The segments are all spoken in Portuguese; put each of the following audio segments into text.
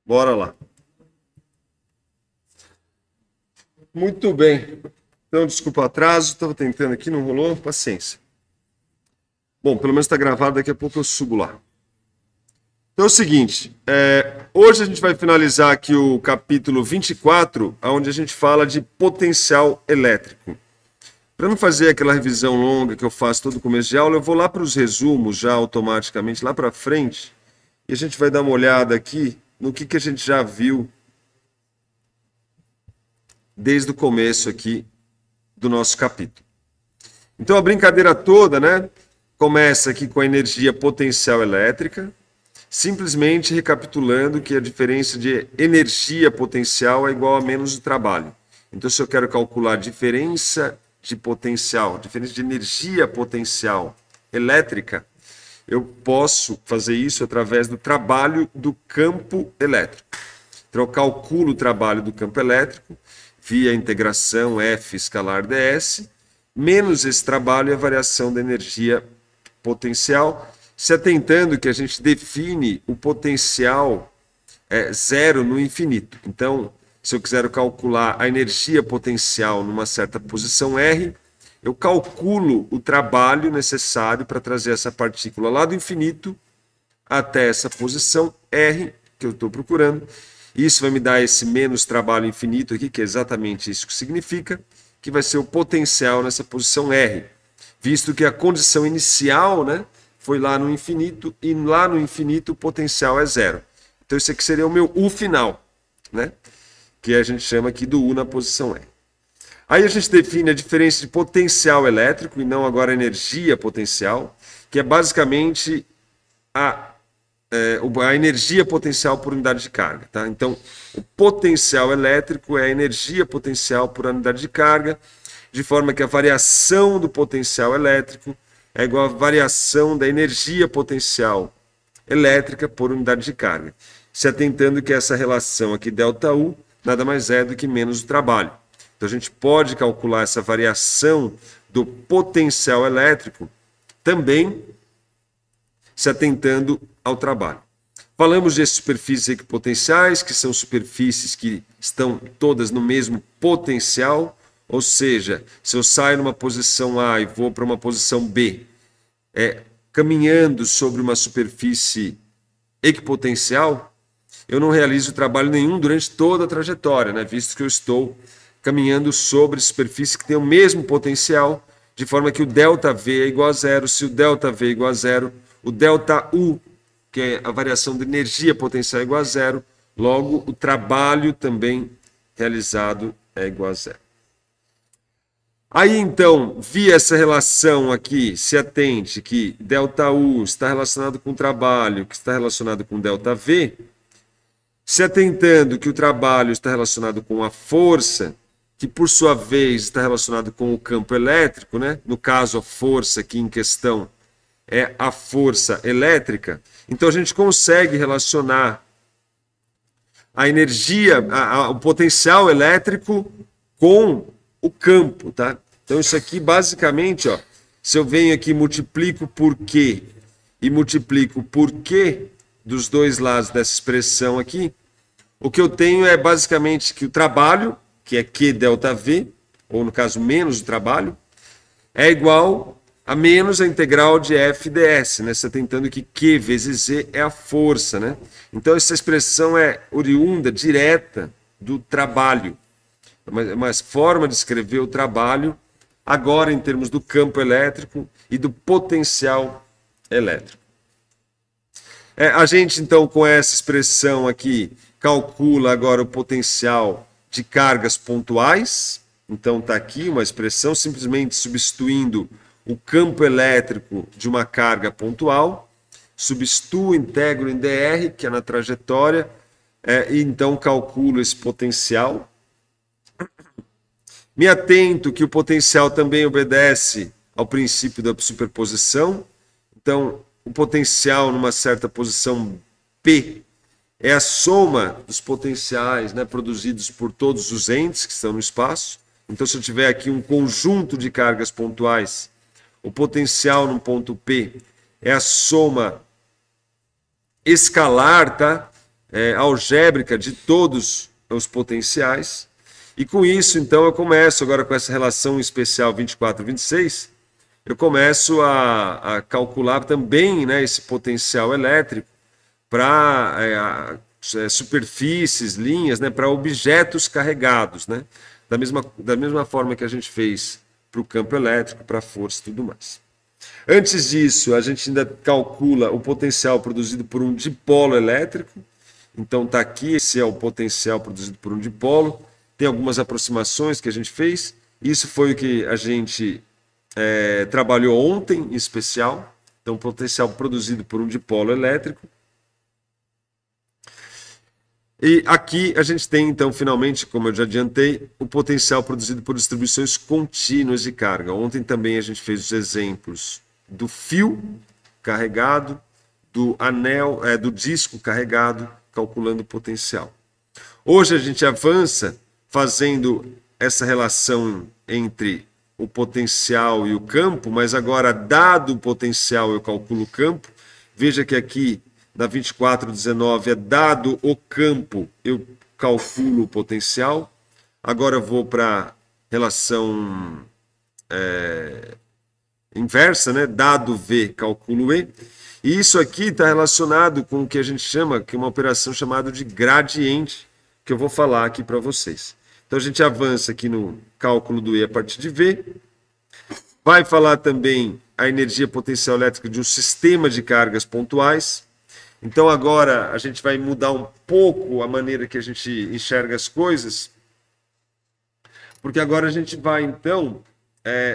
Bora lá. Muito bem. Então, desculpa o atraso, estava tentando aqui, não rolou, paciência. Bom, pelo menos está gravado, daqui a pouco eu subo lá. Então é o seguinte, hoje a gente vai finalizar aqui o capítulo 24, onde a gente fala de potencial elétrico. Para não fazer aquela revisão longa que eu faço todo começo de aula, eu vou lá para os resumos já automaticamente, lá para frente, e a gente vai dar uma olhada aqui no que a gente já viu desde o começo aqui do nosso capítulo. Então a brincadeira toda, né, começa aqui com a energia potencial elétrica, simplesmente recapitulando que a diferença de energia potencial é igual a menos o trabalho. Então se eu quero calcular a diferença de potencial, diferença de energia potencial elétrica, eu posso fazer isso através do trabalho do campo elétrico. Então eu calculo o trabalho do campo elétrico via a integração F escalar ds, menos esse trabalho e a variação da energia potencial, se atentando que a gente define o potencial zero no infinito. Então, se eu quiser calcular a energia potencial numa certa posição R, eu calculo o trabalho necessário para trazer essa partícula lá do infinito até essa posição R que eu estou procurando. Isso vai me dar esse menos trabalho infinito aqui, que é exatamente isso que significa, que vai ser o potencial nessa posição R, visto que a condição inicial, né, foi lá no infinito, e lá no infinito o potencial é zero. Então isso aqui seria o meu U final, né, que a gente chama aqui do U na posição R. Aí a gente define a diferença de potencial elétrico, e não agora energia potencial, que é basicamente a energia potencial por unidade de carga. Tá? Então, o potencial elétrico é a energia potencial por unidade de carga, de forma que a variação do potencial elétrico é igual à variação da energia potencial elétrica por unidade de carga, se atentando que essa relação aqui, ΔU, nada mais é do que menos o trabalho. Então, a gente pode calcular essa variação do potencial elétrico também se atentando ao trabalho. Falamos de superfícies equipotenciais, que são superfícies que estão todas no mesmo potencial, ou seja, se eu saio numa posição A e vou para uma posição B, caminhando sobre uma superfície equipotencial, eu não realizo trabalho nenhum durante toda a trajetória, né? Visto que eu estou caminhando sobre superfície que tem o mesmo potencial, de forma que o ΔV é igual a zero. Se o ΔV é igual a zero, o ΔU, que é a variação de energia potencial, é igual a zero, logo o trabalho também realizado é igual a zero. Aí então, via essa relação aqui, se atente que ΔU está relacionado com o trabalho, que está relacionado com ΔV, se atentando que o trabalho está relacionado com a força, que por sua vez está relacionado com o campo elétrico, né? No caso, a força aqui em questão é a força elétrica, então a gente consegue relacionar a energia, o potencial elétrico com o campo, tá? Então isso aqui basicamente, ó, se eu venho aqui e multiplico por Q e multiplico por Q dos dois lados dessa expressão aqui, o que eu tenho é basicamente que o trabalho, que é Q ΔV, ou no caso menos o trabalho, é igual a menos a integral de F ds, né? Você está tentando que Q vezes Z é a força, né? Então essa expressão é oriunda, direta do trabalho. É uma forma de escrever o trabalho, agora em termos do campo elétrico e do potencial elétrico. A gente então com essa expressão aqui calcula agora o potencial de cargas pontuais. Então está aqui uma expressão simplesmente substituindo o campo elétrico de uma carga pontual, substituo, integro em dr, que é na trajetória, e então calculo esse potencial. Me atento que o potencial também obedece ao princípio da superposição. Então, o potencial numa certa posição P é a soma dos potenciais, né, produzidos por todos os entes que estão no espaço. Então, se eu tiver aqui um conjunto de cargas pontuais, o potencial no ponto P é a soma escalar, tá? Algébrica de todos os potenciais. E com isso, então, eu começo agora com essa relação especial 24 e 26, eu começo a calcular também, né, esse potencial elétrico para superfícies, linhas, né, para objetos carregados, né, da mesma forma que a gente fez para o campo elétrico, para a força e tudo mais. Antes disso, a gente ainda calcula o potencial produzido por um dipolo elétrico. Então está aqui, esse é o potencial produzido por um dipolo. Tem algumas aproximações que a gente fez. Isso foi o que a gente trabalhou ontem, em especial. Então, potencial produzido por um dipolo elétrico. E aqui a gente tem, então, finalmente, como eu já adiantei, o potencial produzido por distribuições contínuas de carga. Ontem também a gente fez os exemplos do fio carregado, do anel, do disco carregado, calculando o potencial. Hoje a gente avança fazendo essa relação entre o potencial e o campo, mas agora, dado o potencial, eu calculo o campo. Veja que aqui na 2419 é dado o campo, eu calculo o potencial. Agora eu vou para a relação inversa, né? Dado V, calculo E. E isso aqui está relacionado com o que a gente chama, que é uma operação chamada de gradiente, que eu vou falar aqui para vocês. Então a gente avança aqui no cálculo do E a partir de V. Vai falar também a energia potencial elétrica de um sistema de cargas pontuais. Então agora a gente vai mudar um pouco a maneira que a gente enxerga as coisas, porque agora a gente vai então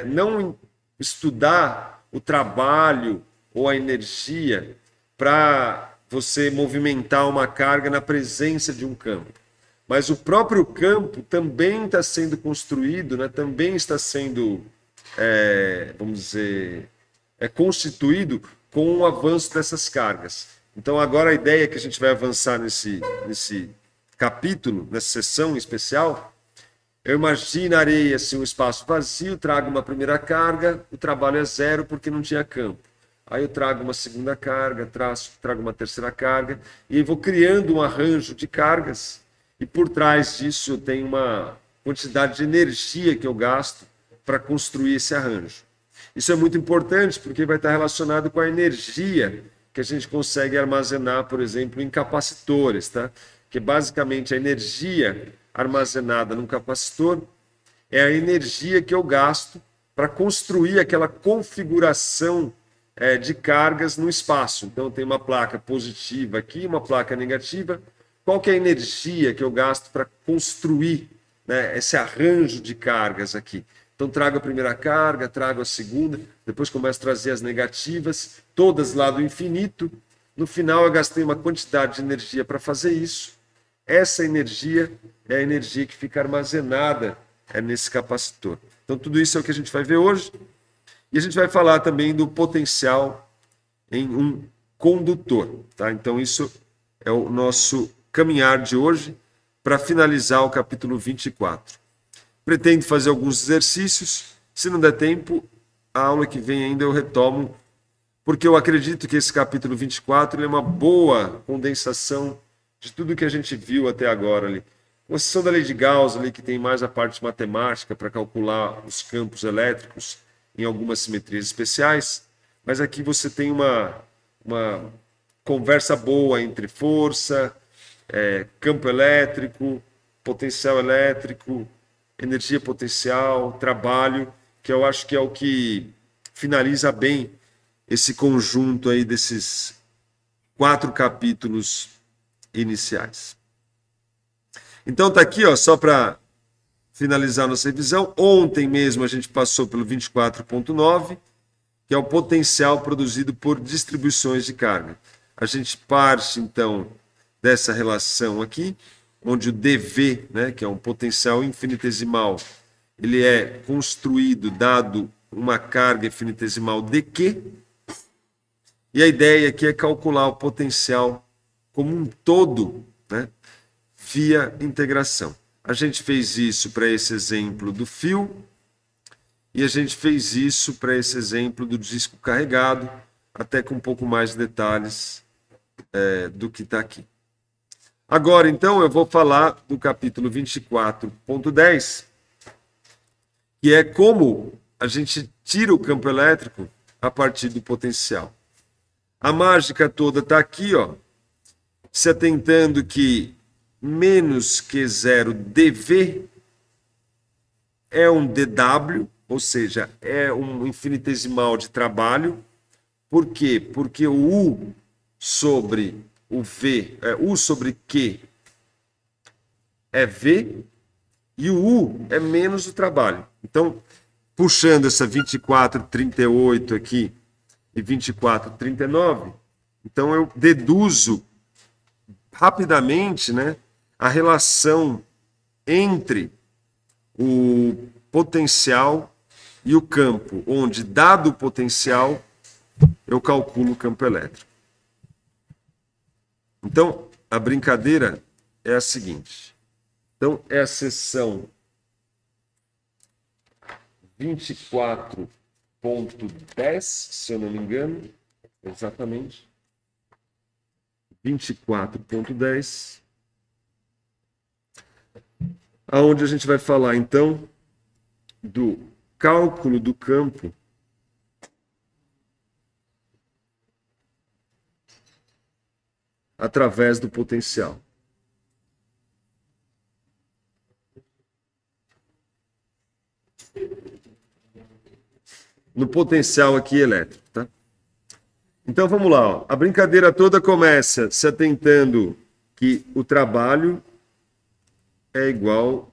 não estudar o trabalho ou a energia para você movimentar uma carga na presença de um campo. Mas o próprio campo também está sendo construído, né? Também está sendo, vamos dizer, constituído com o avanço dessas cargas. Então agora a ideia que a gente vai avançar nesse capítulo, nessa sessão especial, eu imaginarei assim, um espaço vazio, trago uma primeira carga, o trabalho é zero porque não tinha campo. Aí eu trago uma segunda carga, trago uma terceira carga, e vou criando um arranjo de cargas, e por trás disso eu tenho uma quantidade de energia que eu gasto para construir esse arranjo. Isso é muito importante porque vai estar relacionado com a energia que a gente consegue armazenar, por exemplo, em capacitores, tá? Que basicamente a energia armazenada num capacitor é a energia que eu gasto para construir aquela configuração de cargas no espaço. Então, tem uma placa positiva aqui, uma placa negativa. Qual que é a energia que eu gasto para construir, né, esse arranjo de cargas aqui? Então, trago a primeira carga, trago a segunda, depois começo a trazer as negativas, todas lá do infinito. No final, eu gastei uma quantidade de energia para fazer isso. Essa energia é a energia que fica armazenada nesse capacitor. Então, tudo isso é o que a gente vai ver hoje. E a gente vai falar também do potencial em um condutor. Tá? Então, isso é o nosso caminhar de hoje para finalizar o capítulo 24. Pretendo fazer alguns exercícios. Se não der tempo, a aula que vem ainda eu retomo, porque eu acredito que esse capítulo 24 é uma boa condensação de tudo que a gente viu até agora ali. Com exceção da lei de Gauss, ali, que tem mais a parte matemática para calcular os campos elétricos em algumas simetrias especiais, mas aqui você tem uma conversa boa entre força, campo elétrico, potencial elétrico, energia potencial, trabalho, que eu acho que é o que finaliza bem esse conjunto aí desses 4 capítulos iniciais. Então tá aqui, ó, só para finalizar nossa revisão. Ontem mesmo a gente passou pelo 24.9, que é o potencial produzido por distribuições de carga. A gente parte então dessa relação aqui, onde o dV, né, que é um potencial infinitesimal, ele é construído dado uma carga infinitesimal dQ, e a ideia aqui é calcular o potencial como um todo, né, via integração. A gente fez isso para esse exemplo do fio, E a gente fez isso para esse exemplo do disco carregado, até com um pouco mais de detalhes do que está aqui. Agora, então, eu vou falar do capítulo 24.10, que é como a gente tira o campo elétrico a partir do potencial. A mágica toda está aqui, ó, se atentando que menos Q0 dV é um dW, ou seja, é um infinitesimal de trabalho. Por quê? Porque o U sobre o V, U sobre Q é V, e o U é menos o trabalho. Então, puxando essa 24,38 aqui e 24,39, então eu deduzo rapidamente, né, a relação entre o potencial e o campo, onde, dado o potencial, eu calculo o campo elétrico. Então, a brincadeira é a seguinte. Então, é a seção 24.10, se eu não me engano, exatamente. 24.10, aonde a gente vai falar, então, do cálculo do campo através do potencial. No potencial aqui elétrico, tá? Então vamos lá, ó. A brincadeira toda começa se atentando que o trabalho é igual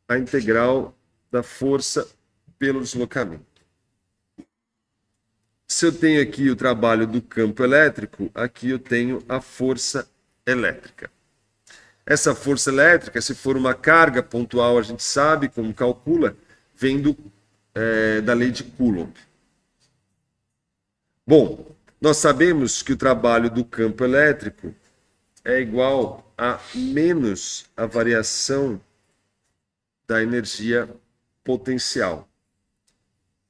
à integral da força pelo deslocamento. Se eu tenho aqui o trabalho do campo elétrico, aqui eu tenho a força elétrica. Essa força elétrica, se for uma carga pontual, a gente sabe como calcula, vem da lei de Coulomb. Bom, nós sabemos que o trabalho do campo elétrico é igual a menos a variação da energia potencial.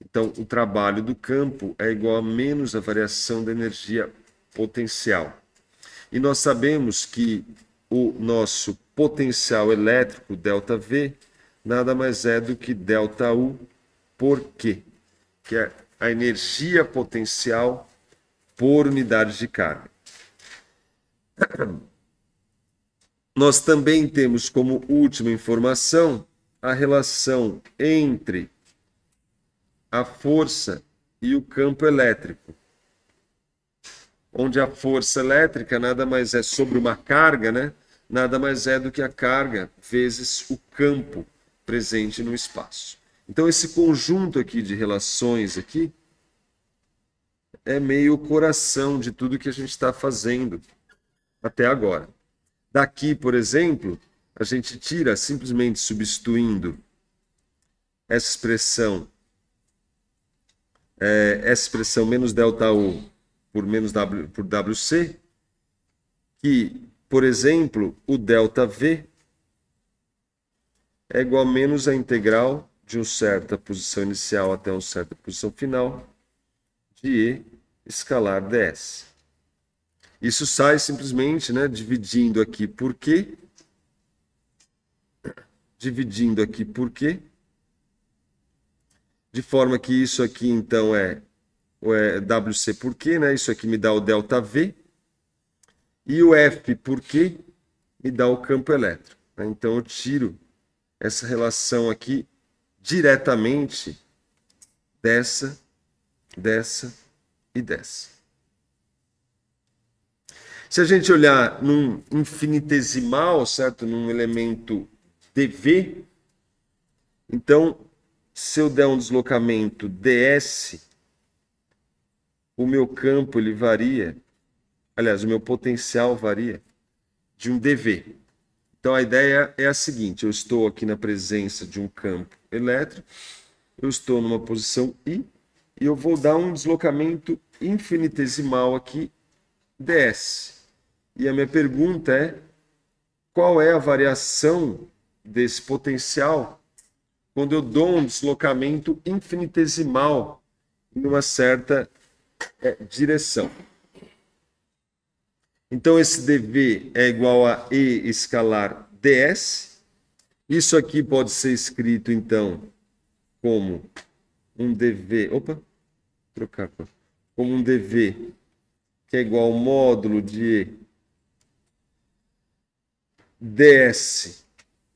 Então, o trabalho do campo é igual a menos a variação da energia potencial. E nós sabemos que o nosso potencial elétrico, ΔV, nada mais é do que ΔU por Q, que é a energia potencial por unidade de carga. Nós também temos como última informação a relação entre a força e o campo elétrico, onde a força elétrica nada mais é sobre uma carga, né? Nada mais é do que a carga vezes o campo presente no espaço. Então esse conjunto aqui de relações aqui é meio o coração de tudo que a gente está fazendo até agora. Daqui, por exemplo, a gente tira simplesmente substituindo essa expressão menos ΔU por menos W por WC, que, por exemplo, o ΔV é igual a menos a integral de uma certa posição inicial até uma certa posição final de E escalar ds. Isso sai simplesmente, né, dividindo aqui por Q, de forma que isso aqui, então, é WC por Q, né? Isso aqui me dá o ΔV, e o F por Q me dá o campo elétrico, né? Então, eu tiro essa relação aqui diretamente dessa e dessa. Se a gente olhar num infinitesimal, certo? Num elemento dV, então, se eu der um deslocamento ds, o meu campo ele varia, aliás, o meu potencial varia de um dV. Então a ideia é a seguinte: eu estou aqui na presença de um campo elétrico, eu estou numa posição I, e eu vou dar um deslocamento infinitesimal aqui, ds. E a minha pergunta é: qual é a variação desse potencial quando eu dou um deslocamento infinitesimal em uma certa direção. Então, esse dV é igual a E escalar ds. Isso aqui pode ser escrito, então, como um dV... Opa! Trocar. Como um dV que é igual ao módulo de E ds,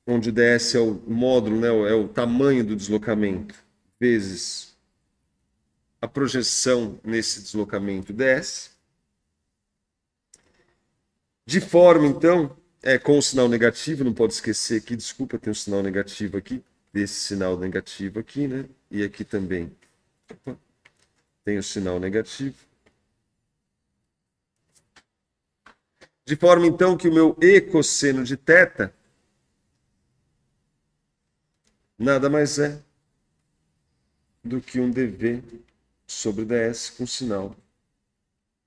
onde o ds é o módulo, né, é o tamanho do deslocamento, vezes a projeção nesse deslocamento ds. De forma, então, com o sinal negativo, não pode esquecer aqui, desculpa, tem um sinal negativo aqui, desse sinal negativo aqui, né? E aqui também tem o sinal negativo. De forma, então, que o meu E cosseno de θ nada mais é do que um dV sobre ds com sinal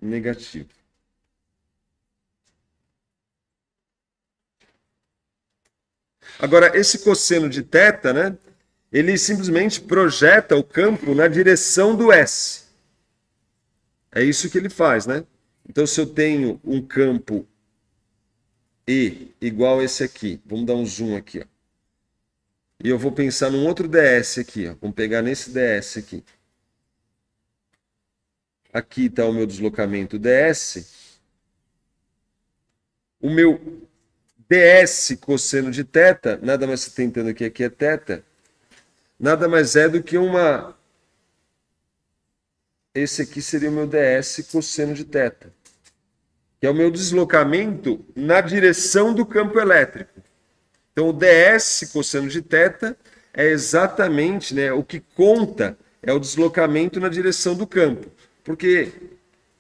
negativo. Agora, esse cosseno de θ, né, ele simplesmente projeta o campo na direção do S. É isso que ele faz, né? Então, se eu tenho um campo E igual a esse aqui, vamos dar um zoom aqui, ó. E eu vou pensar num outro ds aqui, ó. Vamos pegar nesse ds aqui. Aqui está o meu deslocamento ds. O meu ds cosseno de θ, nada mais se tentando aqui é θ, nada mais é do que uma... Esse aqui seria o meu ds cosseno de θ, que é o meu deslocamento na direção do campo elétrico. Então, o ds cosseno de θ é exatamente, né, o que conta é o deslocamento na direção do campo. Porque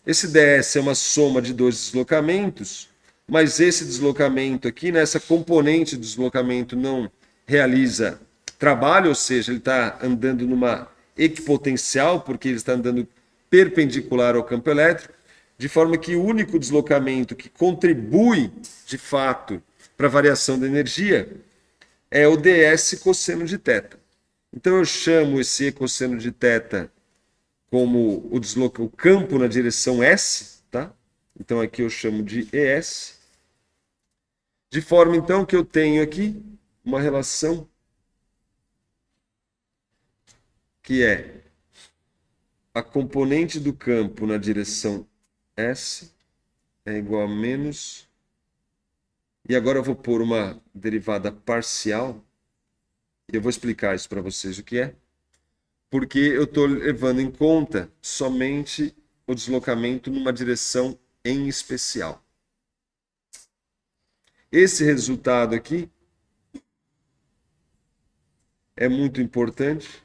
esse ds é uma soma de dois deslocamentos, mas esse deslocamento aqui, né, essa componente do deslocamento não realiza trabalho, ou seja, ele está andando numa equipotencial, porque ele está andando perpendicular ao campo elétrico, de forma que o único deslocamento que contribui, de fato, para a variação da energia é o ds cosseno de θ. Então eu chamo esse E cosseno de θ como o campo na direção S, tá? Então aqui eu chamo de ES. De forma então que eu tenho aqui uma relação que é a componente do campo na direção S é igual a menos... E agora eu vou pôr uma derivada parcial. E eu vou explicar isso para vocês o que é. Porque eu estou levando em conta somente o deslocamento numa direção em especial. Esse resultado aqui é muito importante.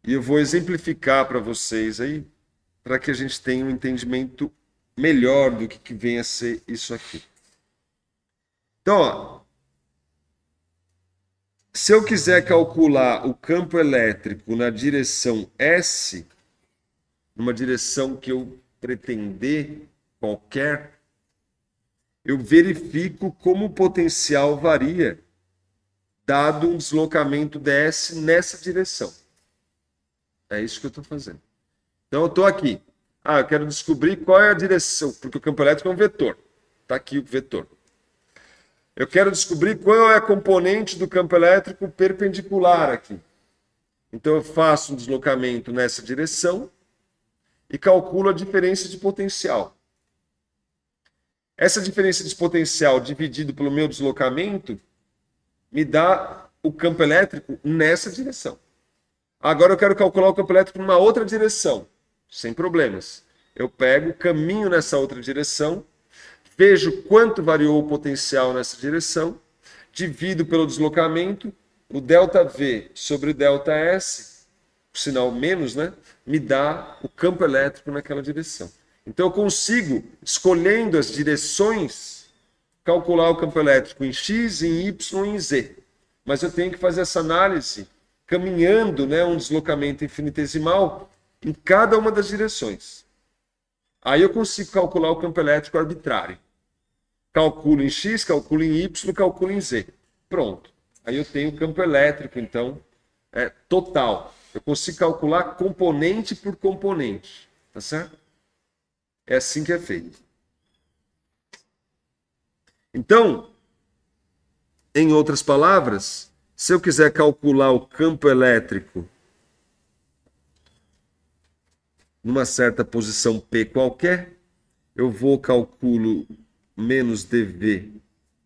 E eu vou exemplificar para vocês aí, para que a gente tenha um entendimento melhor do que vem a ser isso aqui. Então, ó, se eu quiser calcular o campo elétrico na direção S, numa direção que eu pretender qualquer, eu verifico como o potencial varia dado um deslocamento ds nessa direção. É isso que eu estou fazendo. Então, eu estou aqui. Eu quero descobrir qual é a direção, porque o campo elétrico é um vetor. Está aqui o vetor. Eu quero descobrir qual é a componente do campo elétrico perpendicular aqui. Então, eu faço um deslocamento nessa direção e calculo a diferença de potencial. Essa diferença de potencial dividido pelo meu deslocamento me dá o campo elétrico nessa direção. Agora eu quero calcular o campo elétrico numa outra direção, sem problemas. Eu pego, caminho nessa outra direção, vejo quanto variou o potencial nessa direção, divido pelo deslocamento, o ΔV sobre o ΔS, o sinal menos, né, me dá o campo elétrico naquela direção. Então eu consigo, escolhendo as direções, calcular o campo elétrico em X, em Y e em Z. Mas eu tenho que fazer essa análise caminhando, né, um deslocamento infinitesimal em cada uma das direções. Aí eu consigo calcular o campo elétrico arbitrário. Calculo em X, calculo em Y, calculo em Z. Pronto. Aí eu tenho campo elétrico, então, total. Eu consigo calcular componente por componente, tá certo? É assim que é feito. Então, em outras palavras, se eu quiser calcular o campo elétrico numa certa posição P qualquer, eu vou calculo menos dV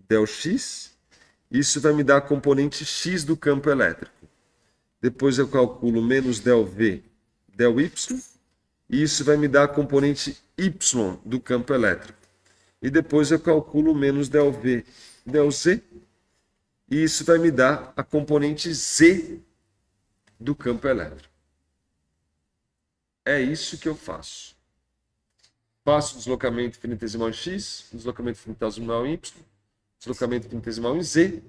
del x, isso vai me dar a componente x do campo elétrico. Depois eu calculo menos del v del y, e isso vai me dar a componente y do campo elétrico. E depois eu calculo menos del v del z, e isso vai me dar a componente z do campo elétrico. É isso que eu faço. Faço deslocamento infinitesimal em x, deslocamento infinitesimal em y, deslocamento infinitesimal em z.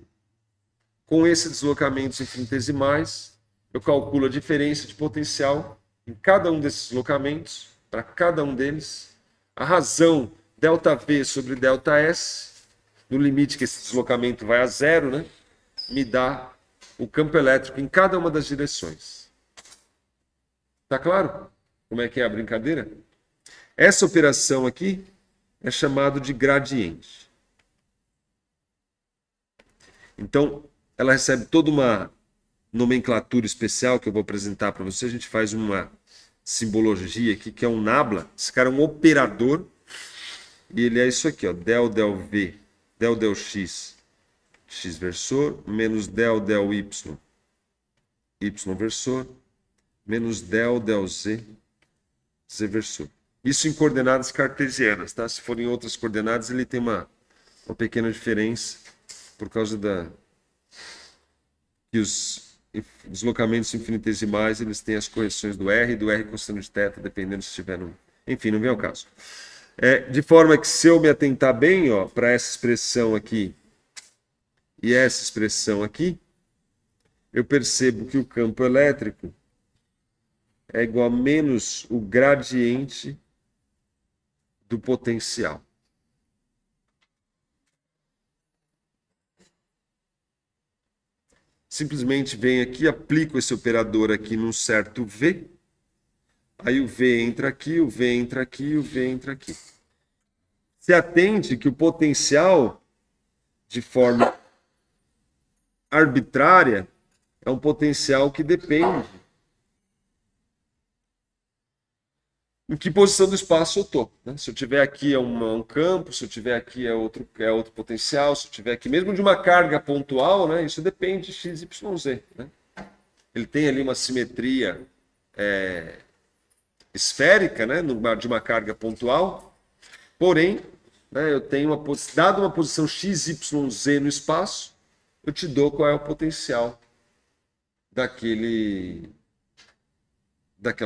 Com esses deslocamentos infinitesimais, eu calculo a diferença de potencial em cada um desses deslocamentos, para cada um deles. A razão ΔV sobre ΔS, no limite que esse deslocamento vai a zero, né, me dá o campo elétrico em cada uma das direções. Tá claro como é que é a brincadeira? Essa operação aqui é chamada de gradiente. Então, ela recebe toda uma nomenclatura especial que eu vou apresentar para você. A gente faz uma simbologia aqui, que é um nabla. Esse cara é um operador. E ele é isso aqui, ó, del V, del x, x versor, menos del y, y versor, menos del z, z versor. Isso em coordenadas cartesianas, tá? Se forem outras coordenadas, ele tem uma pequena diferença por causa que os deslocamentos infinitesimais, eles têm as correções do R cosseno de θ, dependendo se estiver no... Enfim, não vem ao caso. De forma que se eu me atentar bem, ó, para essa expressão aqui e essa expressão aqui, eu percebo que o campo elétrico é igual a menos o gradiente do potencial. Simplesmente venho aqui, aplico esse operador aqui num certo V. Aí o V entra aqui, o V entra aqui, o V entra aqui. Se atente que o potencial, de forma arbitrária, é um potencial que depende em que posição do espaço eu estou. Né? Se eu tiver aqui é um campo, se eu tiver aqui é outro potencial, se eu tiver aqui, mesmo de uma carga pontual, né? Isso depende de x, y, z. Né? Ele tem ali uma simetria esférica, né? De uma carga pontual, porém, né, eu tenho dado uma posição x, y, z no espaço, eu te dou qual é o potencial daquela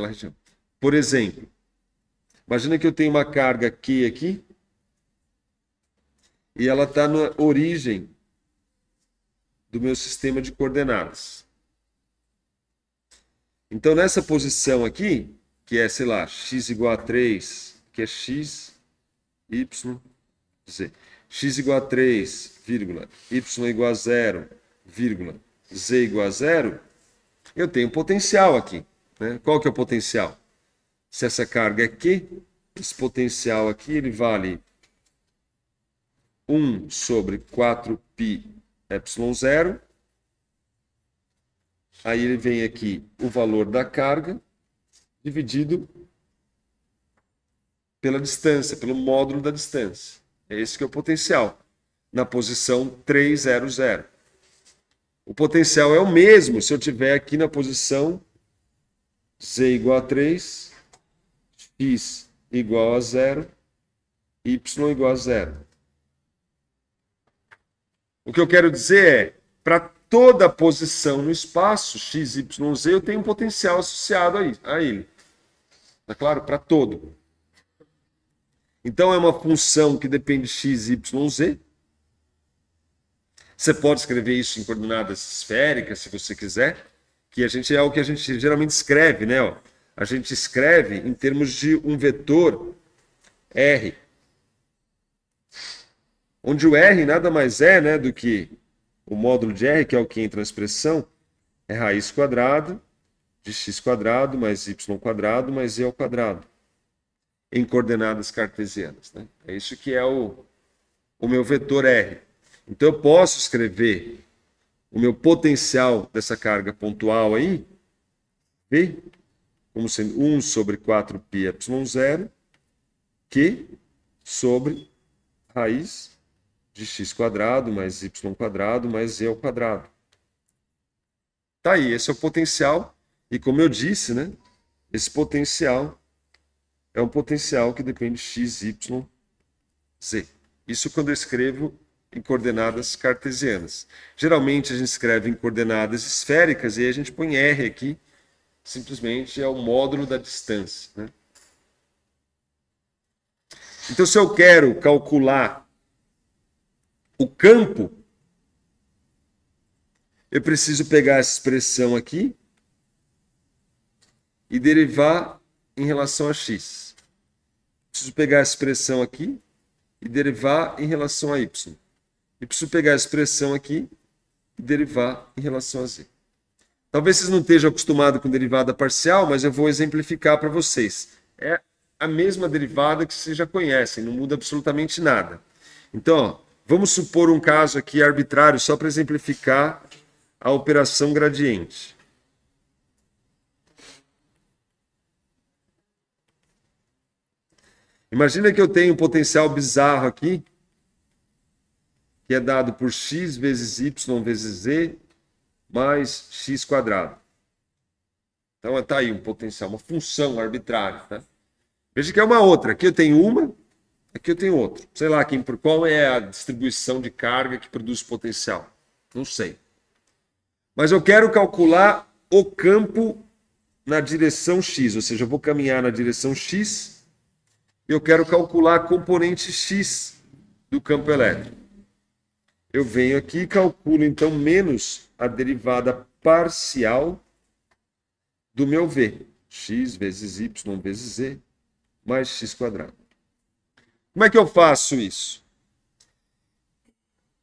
região. Por exemplo, imagina que eu tenho uma carga Q aqui e ela está na origem do meu sistema de coordenadas. Então, nessa posição aqui, que é, sei lá, x igual a 3, que é x, y, z. X igual a 3, vírgula, y igual a 0, vírgula, z igual a 0, eu tenho potencial aqui. Né? Qual que é o potencial? Se essa carga é Q, esse potencial aqui ele vale 1 sobre 4π ε0. Aí ele vem aqui o valor da carga dividido pela distância, pelo módulo da distância. É esse que é o potencial, na posição 300. O potencial é o mesmo se eu tiver aqui na posição z igual a 3, x igual a 0, y igual a 0. O que eu quero dizer é, para toda posição no espaço, x, y, z, eu tenho um potencial associado a ele. Tá claro? Para todo. Então, é uma função que depende de x, y, z. Você pode escrever isso em coordenadas esféricas, se você quiser, que é o que a gente geralmente escreve, né? Ó. A gente escreve em termos de um vetor R, onde o R nada mais é, né, do que o módulo de R, que é o que entra na expressão, é raiz quadrada de x quadrado mais y quadrado mais e ao quadrado, em coordenadas cartesianas, né? É isso que é o meu vetor R. Então eu posso escrever o meu potencial dessa carga pontual aí, V, como sendo 1 sobre 4π ε0, Q sobre raiz de x quadrado mais y quadrado mais e ao quadrado. Tá aí, esse é o potencial. E como eu disse, né, esse potencial é um potencial que depende de x, y, z. Isso quando eu escrevo em coordenadas cartesianas. Geralmente a gente escreve em coordenadas esféricas e aí a gente põe R aqui, simplesmente é o módulo da distância, né? Então, se eu quero calcular o campo, eu preciso pegar essa expressão aqui e derivar em relação a x. Preciso pegar essa expressão aqui e derivar em relação a y. E preciso pegar a expressão aqui e derivar em relação a z. Talvez vocês não estejam acostumados com derivada parcial, mas eu vou exemplificar para vocês. É a mesma derivada que vocês já conhecem, não muda absolutamente nada. Então, ó, vamos supor um caso aqui arbitrário, só para exemplificar a operação gradiente. Imagina que eu tenho um potencial bizarro aqui, que é dado por x vezes y vezes z mais x quadrado. Então está aí um potencial, uma função arbitrária. Tá? Veja que é uma outra. Aqui eu tenho uma, aqui eu tenho outra. Sei lá qual é a distribuição de carga que produz potencial. Não sei. Mas eu quero calcular o campo na direção x, ou seja, eu vou caminhar na direção x e eu quero calcular a componente x do campo elétrico. Eu venho aqui e calculo, então, menos a derivada parcial do meu v. X vezes y vezes z mais x quadrado. Como é que eu faço isso?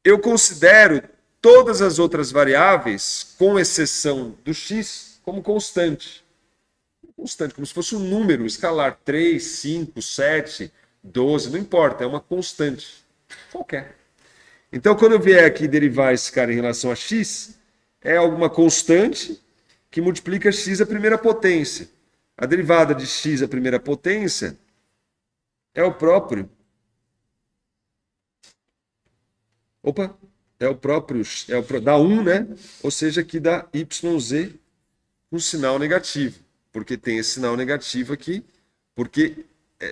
Eu considero todas as outras variáveis, com exceção do x, como constante. Constante, como se fosse um número escalar. 3, 5, 7, 12, não importa, é uma constante. Qualquer. Então, quando eu vier aqui derivar esse cara em relação a x, é alguma constante que multiplica x à primeira potência. A derivada de x à primeira potência é o próprio. Opa! É o próprio, dá 1, né? Ou seja, aqui dá yz com sinal negativo. Porque tem esse sinal negativo aqui, porque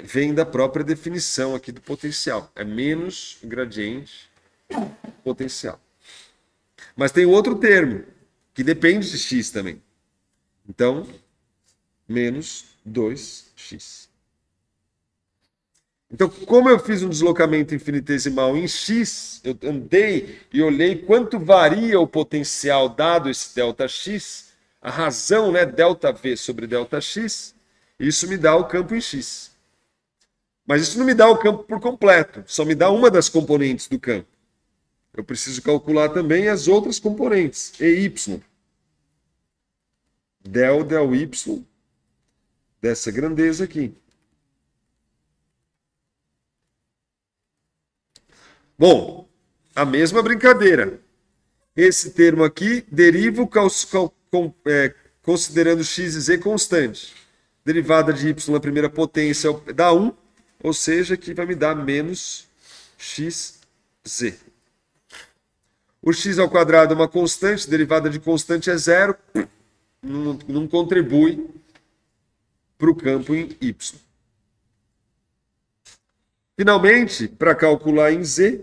vem da própria definição aqui do potencial. É menos o gradiente potencial. Mas tem outro termo, que depende de x também. Então, menos 2x. Então, como eu fiz um deslocamento infinitesimal em x, eu andei e olhei quanto varia o potencial dado esse ΔX, a razão, né, ΔV sobre ΔX, isso me dá o campo em x. Mas isso não me dá o campo por completo, só me dá uma das componentes do campo. Eu preciso calcular também as outras componentes, e y. Del y dessa grandeza aqui. Bom, a mesma brincadeira. Esse termo aqui derivo considerando x e z constante. Derivada de y na primeira potência dá 1, ou seja, que vai me dar menos xz. O x ao quadrado é uma constante, derivada de constante é 0, não contribui para o campo em y. Finalmente, para calcular em z,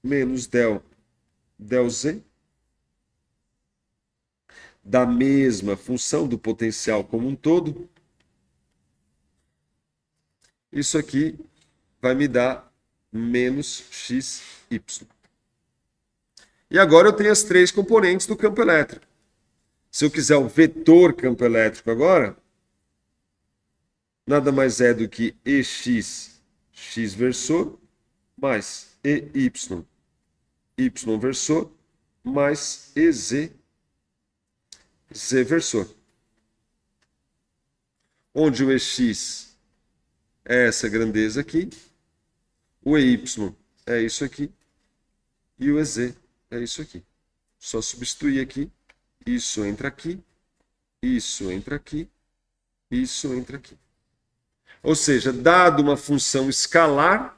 menos del z, da mesma função do potencial como um todo, isso aqui vai me dar menos xy. E agora eu tenho as três componentes do campo elétrico. Se eu quiser o vetor campo elétrico agora, nada mais é do que EX, x versor, mais EY, y versor, mais EZ, Z versor. Onde o EX é essa grandeza aqui, o EY é isso aqui, e o EZ é isso aqui. Só substituir aqui, isso entra aqui, isso entra aqui, isso entra aqui. Ou seja, dado uma função escalar,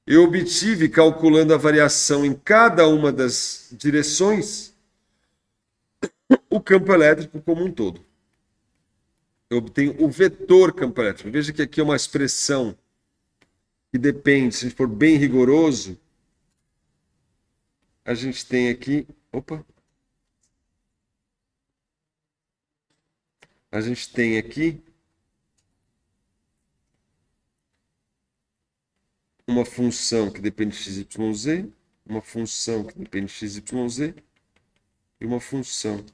eu obtive, calculando a variação em cada uma das direções, o campo elétrico como um todo. Eu obtenho o vetor campo elétrico. Veja que aqui é uma expressão que depende, se a gente for bem rigoroso, a gente tem aqui... Opa! A gente tem aqui uma função que depende de x, y, z, uma função que depende de x, y, z e uma função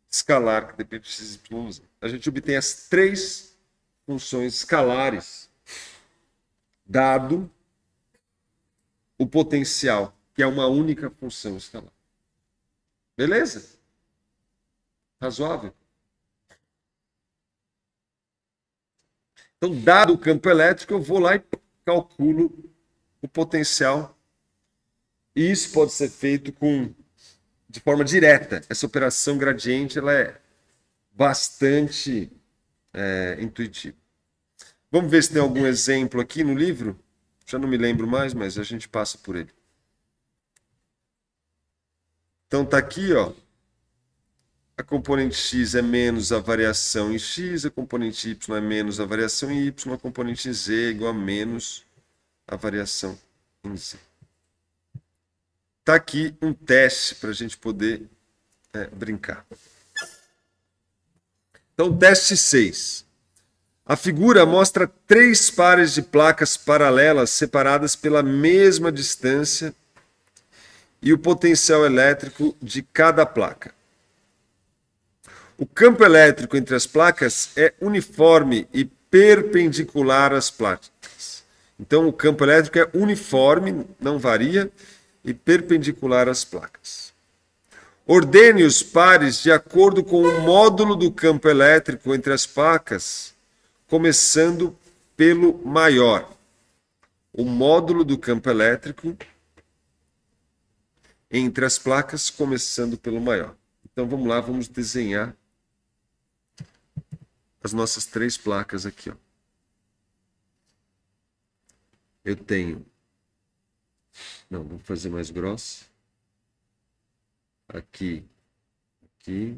escalar que depende de x, y, z. A gente obtém as três funções escalares dado o potencial, que é uma única função escalar. Beleza? Razoável? Então, dado o campo elétrico, eu vou lá e calculo o potencial. E isso pode ser feito de forma direta. Essa operação gradiente ela é bastante intuitiva. Vamos ver se tem algum exemplo aqui no livro. Já não me lembro mais, mas a gente passa por ele. Então está aqui, ó. A componente x é menos a variação em x, a componente y é menos a variação em y, a componente z é igual a menos a variação em z. Está aqui um teste para a gente poder brincar. Então, teste 6. A figura mostra 3 pares de placas paralelas separadas pela mesma distância e o potencial elétrico de cada placa. O campo elétrico entre as placas é uniforme e perpendicular às placas. Então, o campo elétrico é uniforme, não varia, e perpendicular às placas. Ordene os pares de acordo com o módulo do campo elétrico entre as placas, começando pelo maior. O módulo do campo elétrico entre as placas, começando pelo maior. Então, vamos lá, vamos desenhar as nossas 3 placas aqui, ó. Eu tenho... Não, vou fazer mais grossa. Aqui, aqui,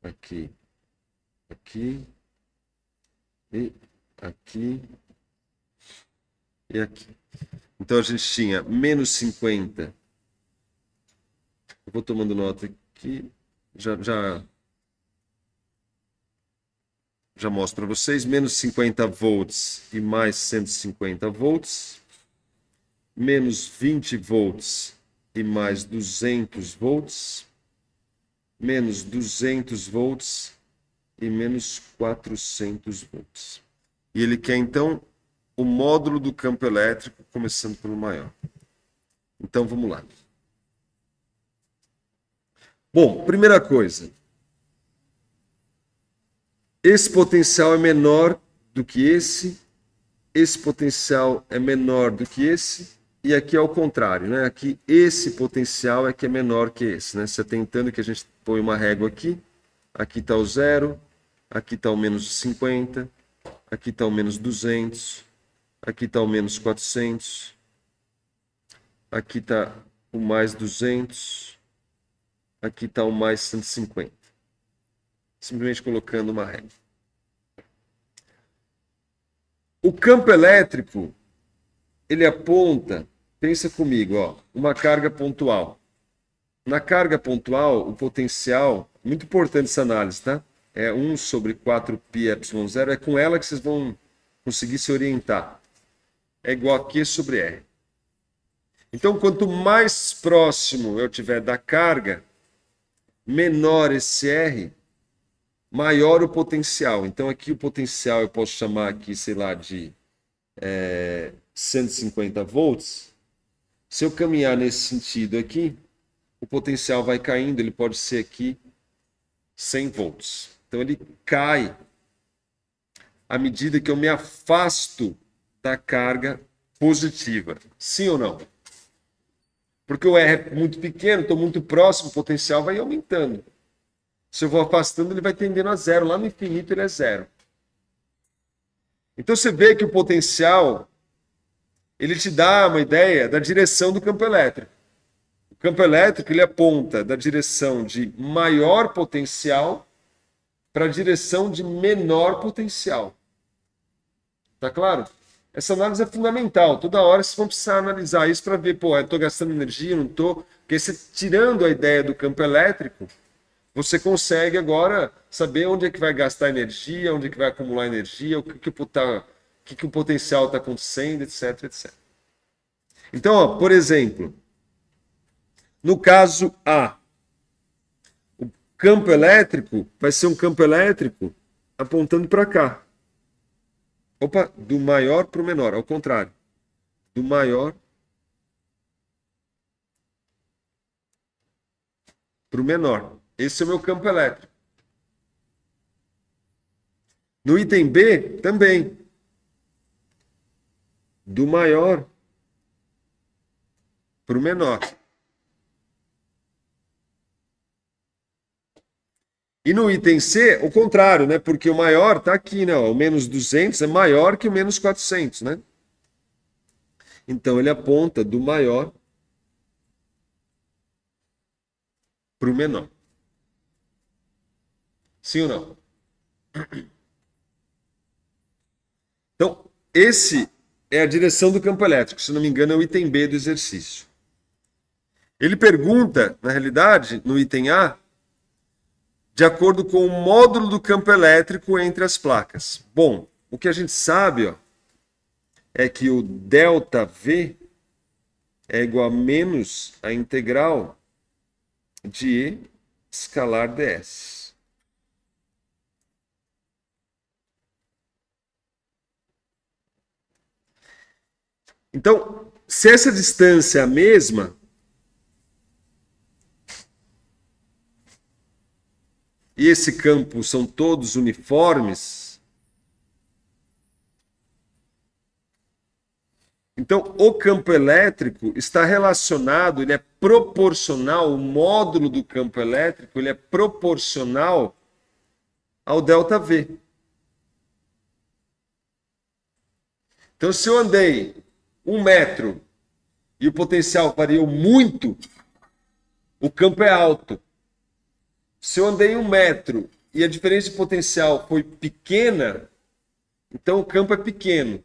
aqui, aqui, e aqui, e aqui. Então, a gente tinha menos 50. Eu vou tomando nota aqui. Já mostro para vocês, menos 50 volts e mais 150 volts, menos 20 volts e mais 200 volts, menos 200 volts e menos 400 volts. E ele quer, então, o módulo do campo elétrico, começando pelo maior. Então, vamos lá. Bom, primeira coisa. Esse potencial é menor do que esse potencial é menor do que esse, e aqui é o contrário, né? Aqui esse potencial é que é menor que esse, né? Você tentando que a gente põe uma régua aqui está o 0, aqui está o menos 50, aqui está o menos 200, aqui está o menos 400, aqui está o mais 200, aqui está o mais 150. Simplesmente colocando uma régua. O campo elétrico, ele aponta, pensa comigo, ó, uma carga pontual. Na carga pontual, o potencial, muito importante essa análise, tá? É 1 sobre 4πε0, é com ela que vocês vão conseguir se orientar. É igual a Q sobre R. Então, quanto mais próximo eu tiver da carga, menor esse R, maior o potencial. Então, aqui o potencial eu posso chamar aqui, sei lá, de 150 volts. Se eu caminhar nesse sentido aqui, o potencial vai caindo, ele pode ser aqui 100 volts. Então ele cai à medida que eu me afasto da carga positiva. Sim ou não? Porque o R é muito pequeno, estou muito próximo, o potencial vai aumentando. Se eu vou afastando, ele vai tendendo a zero. Lá no infinito ele é zero. Então você vê que o potencial, ele te dá uma ideia da direção do campo elétrico. O campo elétrico, ele aponta da direção de maior potencial para a direção de menor potencial. Tá claro? Essa análise é fundamental. Toda hora vocês vão precisar analisar isso para ver, pô, eu estou gastando energia, não estou. Porque você, tirando a ideia do campo elétrico, você consegue agora saber onde é que vai gastar energia, onde é que vai acumular energia, o que o potencial está acontecendo, etc, etc. Então, ó, por exemplo, no caso A, o campo elétrico vai ser um campo elétrico apontando para cá. Opa, do maior para o menor, ao contrário. Do maior para o menor. Esse é o meu campo elétrico. No item B, também. Do maior para o menor. E no item C, o contrário, né? Porque o maior está aqui, né? O menos 200 é maior que o menos 400, né? Então, ele aponta do maior para o menor. Sim ou não? Então, esse é a direção do campo elétrico. Se não me engano, é o item B do exercício. Ele pergunta, na realidade, no item A, de acordo com o módulo do campo elétrico entre as placas. Bom, o que a gente sabe, ó, é que o ΔV é igual a menos a integral de E escalar ds. Então, se essa distância é a mesma, e esse campo são todos uniformes, então o campo elétrico está relacionado, ele é proporcional, o módulo do campo elétrico, ele é proporcional ao ΔV. Então, se eu andei 1 metro e o potencial variou muito, o campo é alto. Se eu andei 1 metro e a diferença de potencial foi pequena, então o campo é pequeno.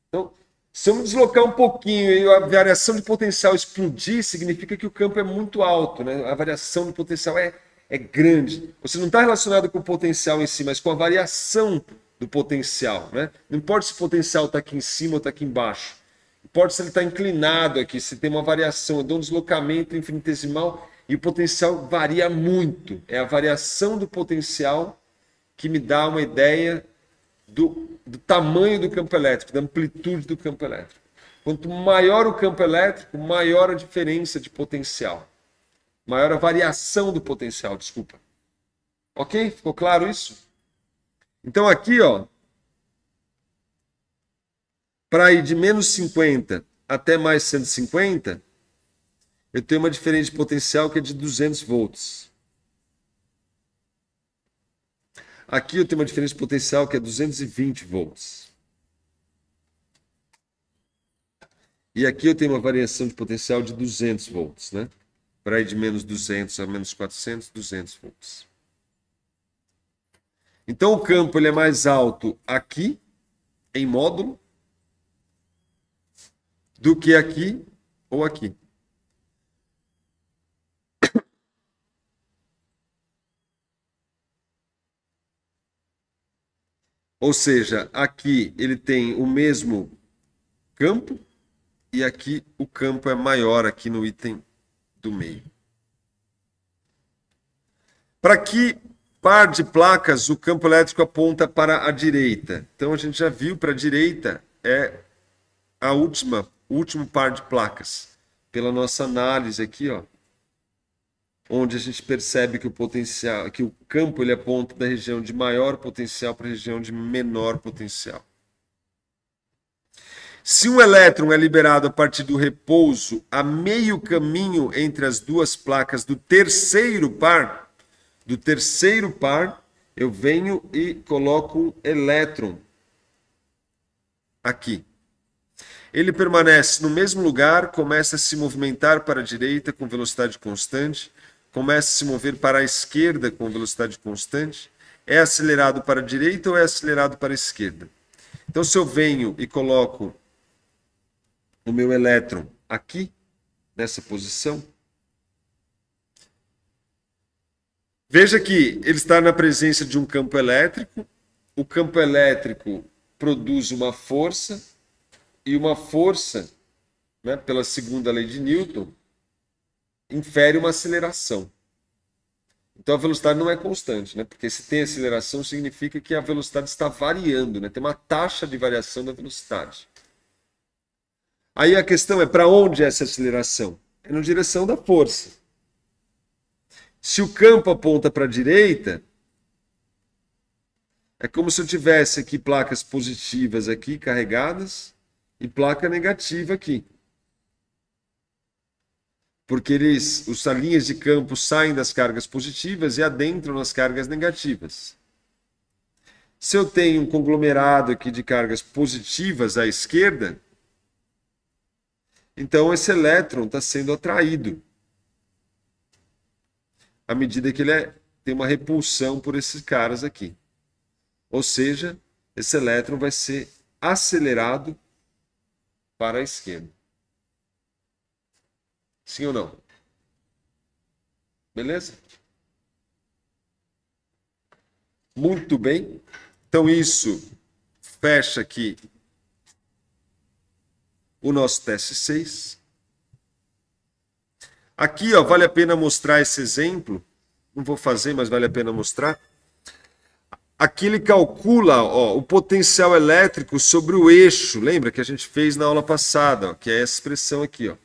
Então, se eu me deslocar um pouquinho e a variação de potencial explodir, significa que o campo é muito alto, né? A variação de potencial é grande. Você não está relacionado com o potencial em si, mas com a variação do potencial, né? Não importa se o potencial está aqui em cima ou está aqui embaixo. Não importa se ele está inclinado aqui, se tem uma variação, de um deslocamento infinitesimal e o potencial varia muito. É a variação do potencial que me dá uma ideia do tamanho do campo elétrico, da amplitude do campo elétrico. Quanto maior o campo elétrico, maior a diferença de potencial. Maior a variação do potencial, desculpa. Ok? Ficou claro isso? Então aqui, ó, para ir de menos 50 até mais 150, eu tenho uma diferença de potencial que é de 200 volts. Aqui eu tenho uma diferença de potencial que é 220 volts. E aqui eu tenho uma variação de potencial de 200 volts, né? Para ir de menos 200 a menos 400, 200 volts. Então o campo ele é mais alto aqui, em módulo, do que aqui ou aqui. Ou seja, aqui ele tem o mesmo campo e aqui o campo é maior aqui no item do meio. Para que par de placas o campo elétrico aponta para a direita? Então a gente já viu, para a direita é o último par de placas. pela nossa análise aqui, ó, onde a gente percebe que o potencial, que o campo ele aponta da região de maior potencial para a região de menor potencial. Se um elétron é liberado a partir do repouso a meio caminho entre as duas placas do terceiro par, eu venho e coloco um elétron aqui. Ele permanece no mesmo lugar, começa a se movimentar para a direita com velocidade constante, começa a se mover para a esquerda com velocidade constante, é acelerado para a direita ou é acelerado para a esquerda. Então, se eu venho e coloco o meu elétron aqui, nessa posição, veja que ele está na presença de um campo elétrico, o campo elétrico produz uma força, e uma força, né, pela segunda lei de Newton, infere uma aceleração. Então a velocidade não é constante, né? Porque se tem aceleração, significa que a velocidade está variando, né? Tem uma taxa de variação da velocidade. Aí a questão é, para onde é essa aceleração? É na direção da força. Se o campo aponta para a direita, é como se eu tivesse aqui placas positivas aqui carregadas e placa negativa aqui. Porque as linhas de campo saem das cargas positivas e adentram nas cargas negativas. Se eu tenho um conglomerado aqui de cargas positivas à esquerda, então esse elétron está sendo atraído à medida que ele tem uma repulsão por esses caras aqui. Ou seja, esse elétron vai ser acelerado para a esquerda. Sim ou não? Beleza? Muito bem. Então isso fecha aqui o nosso teste 6. Aqui, ó, vale a pena mostrar esse exemplo. Não vou fazer, mas vale a pena mostrar. Aqui ele calcula, ó, o potencial elétrico sobre o eixo. Lembra que a gente fez na aula passada, ó, que é essa expressão aqui, ó.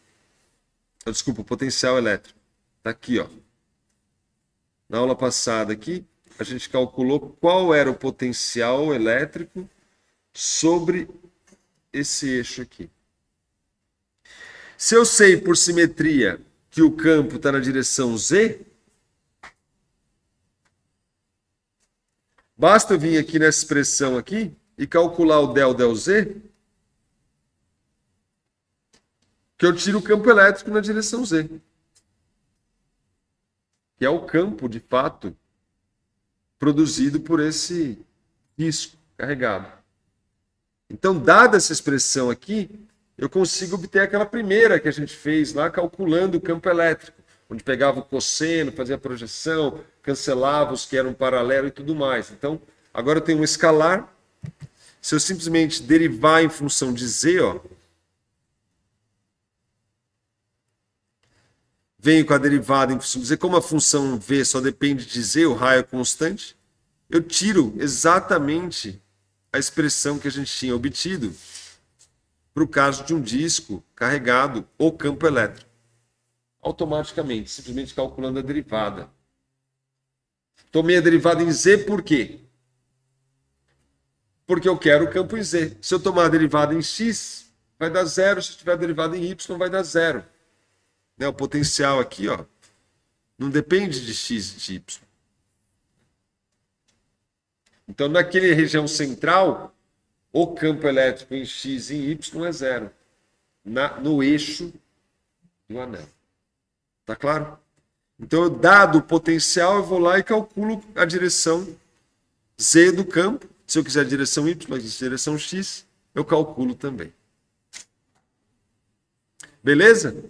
Desculpa, o potencial elétrico. Está aqui, ó. Na aula passada aqui, a gente calculou qual era o potencial elétrico sobre esse eixo aqui. Se eu sei por simetria que o campo está na direção Z, basta eu vir aqui nessa expressão aqui e calcular o del Z, que eu tiro o campo elétrico na direção Z. Que é o campo, de fato, produzido por esse disco carregado. Então, dada essa expressão aqui, eu consigo obter aquela primeira que a gente fez lá, calculando o campo elétrico, onde pegava o cosseno, fazia a projeção, cancelava os que eram paralelos e tudo mais. Então, agora eu tenho um escalar. Se eu simplesmente derivar em função de Z, ó, venho com a derivada em função de Z, como a função V só depende de Z, o raio é constante, eu tiro exatamente a expressão que a gente tinha obtido para o caso de um disco carregado ou campo elétrico. Automaticamente, simplesmente calculando a derivada. Tomei a derivada em Z por quê? Porque eu quero o campo em Z. Se eu tomar a derivada em X, vai dar zero. Se eu tiver a derivada em Y, vai dar zero. Né? O potencial aqui, ó, não depende de X e de Y. Então, naquela região central, o campo elétrico em X e em Y é zero. No eixo do anel. Tá claro? Então, dado o potencial, eu vou lá e calculo a direção Z do campo. Se eu quiser a direção Y, a direção X, eu calculo também. Beleza?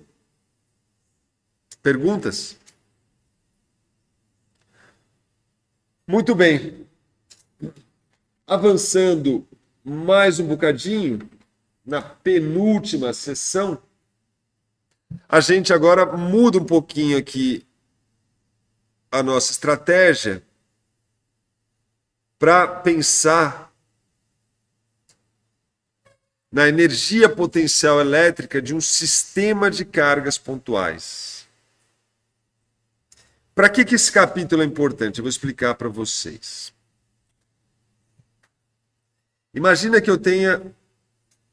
Perguntas? Muito bem. Avançando mais um bocadinho, na penúltima sessão, a gente agora muda um pouquinho aqui a nossa estratégia para pensar na energia potencial elétrica de um sistema de cargas pontuais. Para que esse capítulo é importante? Eu vou explicar para vocês. Imagina que eu tenha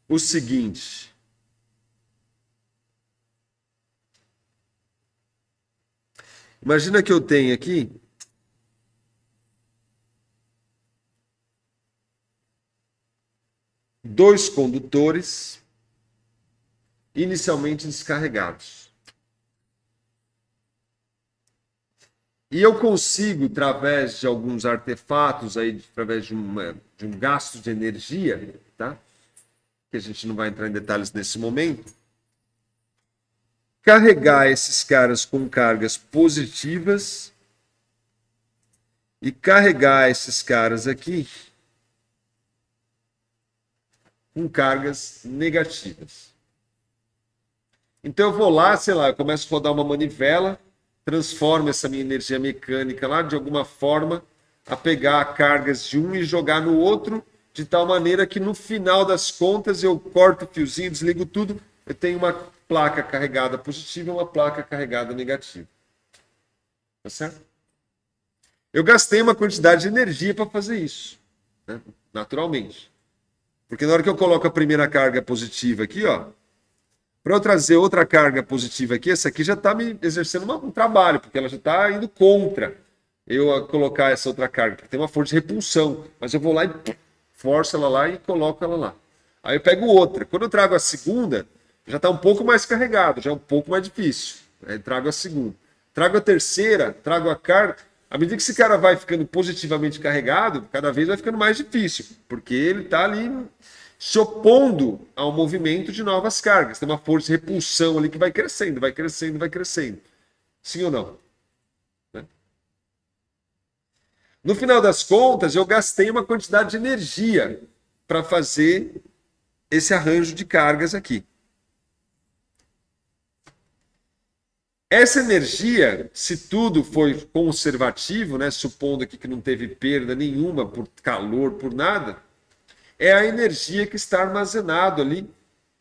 o seguinte. Imagina que eu tenha aqui dois condutores inicialmente descarregados. E eu consigo, através de alguns artefatos, aí, através de um gasto de energia, tá? Que a gente não vai entrar em detalhes nesse momento, carregar esses caras com cargas positivas e carregar esses caras aqui com cargas negativas. Então eu vou lá, sei lá, eu começo a rodar uma manivela, transformo essa minha energia mecânica lá, de alguma forma, a pegar cargas de um e jogar no outro, de tal maneira que no final das contas eu corto o fiozinho, desligo tudo, eu tenho uma placa carregada positiva e uma placa carregada negativa. Tá certo? Eu gastei uma quantidade de energia para fazer isso, né? Naturalmente. Porque na hora que eu coloco a primeira carga positiva aqui, ó, para eu trazer outra carga positiva aqui, essa aqui já está me exercendo um trabalho, porque ela já está indo contra eu colocar essa outra carga, porque tem uma força de repulsão, mas eu vou lá e forço ela lá e coloco ela lá. Aí eu pego outra. Quando eu trago a segunda, já está um pouco mais carregado, já é um pouco mais difícil. Aí trago a segunda. Trago a terceira, trago a carga. À medida que esse cara vai ficando positivamente carregado, cada vez vai ficando mais difícil, porque ele está ali se opondo ao movimento de novas cargas. Tem uma força de repulsão ali que vai crescendo, vai crescendo, vai crescendo. Sim ou não? Né? No final das contas, eu gastei uma quantidade de energia para fazer esse arranjo de cargas aqui. Essa energia, se tudo foi conservativo, né, supondo aqui que não teve perda nenhuma por calor, por nada, é a energia que está armazenado ali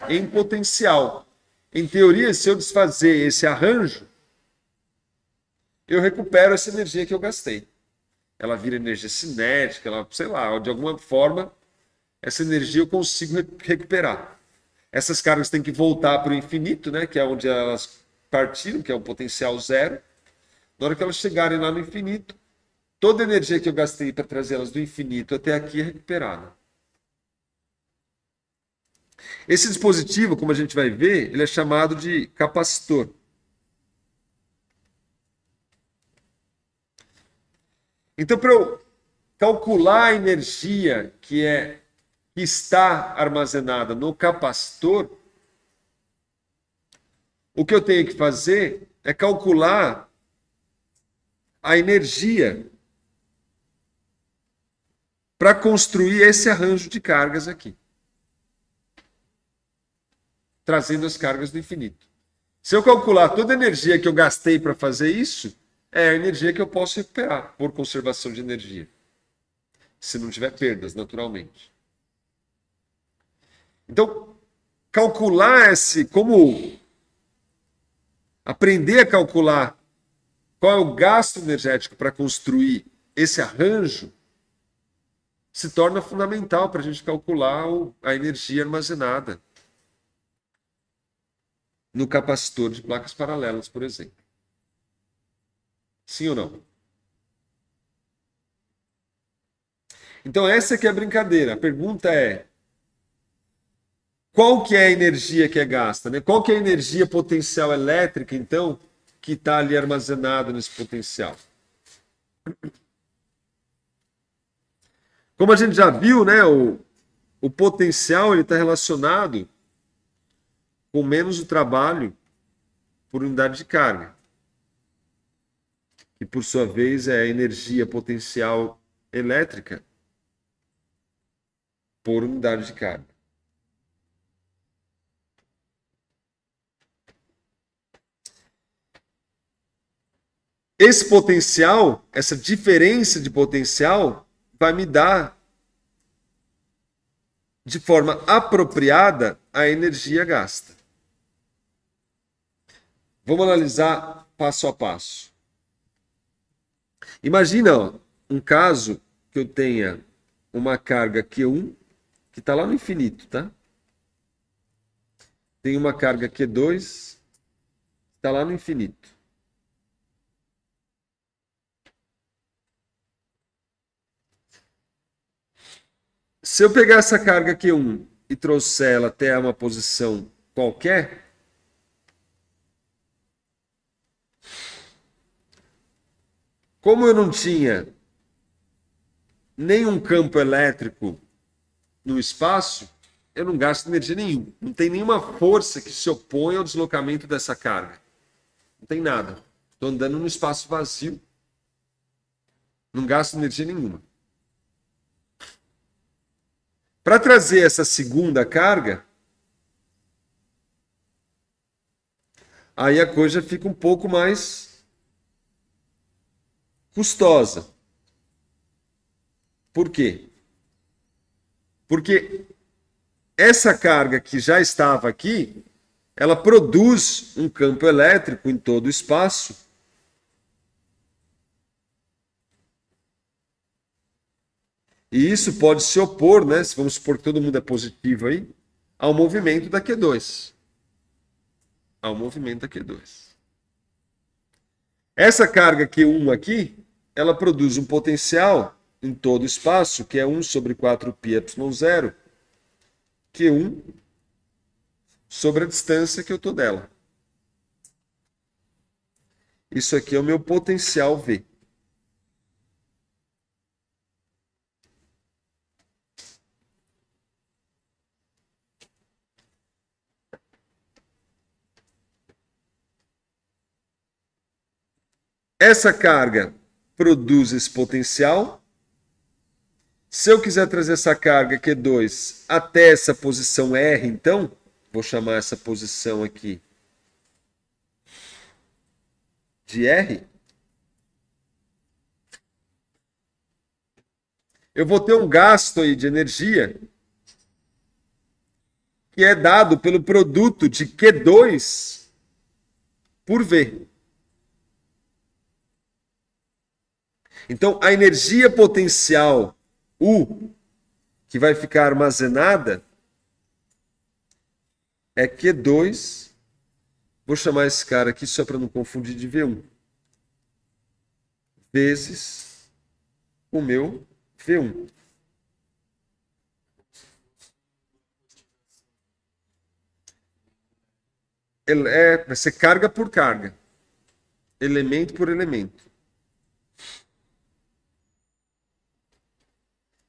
em potencial. Em teoria, se eu desfazer esse arranjo, eu recupero essa energia que eu gastei. Ela vira energia cinética, ela, sei lá, de alguma forma, essa energia eu consigo recuperar. Essas cargas têm que voltar para o infinito, né, que é onde elas partiram, que é o potencial zero. Na hora que elas chegarem lá no infinito, toda a energia que eu gastei para trazê-las do infinito até aqui é recuperada. Esse dispositivo, como a gente vai ver, ele é chamado de capacitor. Então, para eu calcular a energia que está armazenada no capacitor, o que eu tenho que fazer é calcular a energia para construir esse arranjo de cargas aqui, trazendo as cargas do infinito. Se eu calcular toda a energia que eu gastei para fazer isso, é a energia que eu posso recuperar por conservação de energia, se não tiver perdas, naturalmente. Então, calcular como aprender a calcular qual é o gasto energético para construir esse arranjo se torna fundamental para a gente calcular a energia armazenada no capacitor de placas paralelas, por exemplo. Sim ou não? Então essa que é a brincadeira. A pergunta é: qual que é a energia que é gasta, né? Qual que é a energia potencial elétrica, então, que está ali armazenada nesse potencial? Como a gente já viu, né, o potencial está relacionado com menos o trabalho por unidade de carga, que por sua vez é a energia potencial elétrica por unidade de carga. Esse potencial, essa diferença de potencial, vai me dar de forma apropriada a energia gasta. Vamos analisar passo a passo. Imagina, ó, um caso que eu tenha uma carga Q1 que está lá no infinito, tá? Tem uma carga Q2 que está lá no infinito. Se eu pegar essa carga Q1 e trouxer ela até uma posição qualquer, como eu não tinha nenhum campo elétrico no espaço, eu não gasto energia nenhuma. Não tem nenhuma força que se opõe ao deslocamento dessa carga. Não tem nada. Estou andando no espaço vazio. Não gasto energia nenhuma. Para trazer essa segunda carga, aí a coisa fica um pouco mais custosa. Por quê? Porque essa carga que já estava aqui, ela produz um campo elétrico em todo o espaço. E isso pode se opor, né, se vamos supor que todo mundo é positivo aí, ao movimento da Q2. Ao movimento da Q2. Essa carga Q1 aqui, ela produz um potencial em todo o espaço, que é 1 sobre 4πε0, Q1 sobre a distância que eu estou dela. Isso aqui é o meu potencial V. Essa carga produz esse potencial. Se eu quiser trazer essa carga Q2 até essa posição R, então, vou chamar essa posição aqui de R, eu vou ter um gasto aí de energia que é dado pelo produto de Q2 por V. Então, a energia potencial U, que vai ficar armazenada, é Q2, vou chamar esse cara aqui só para não confundir de V1, vezes o meu V1. Vai ser carga por carga, elemento por elemento.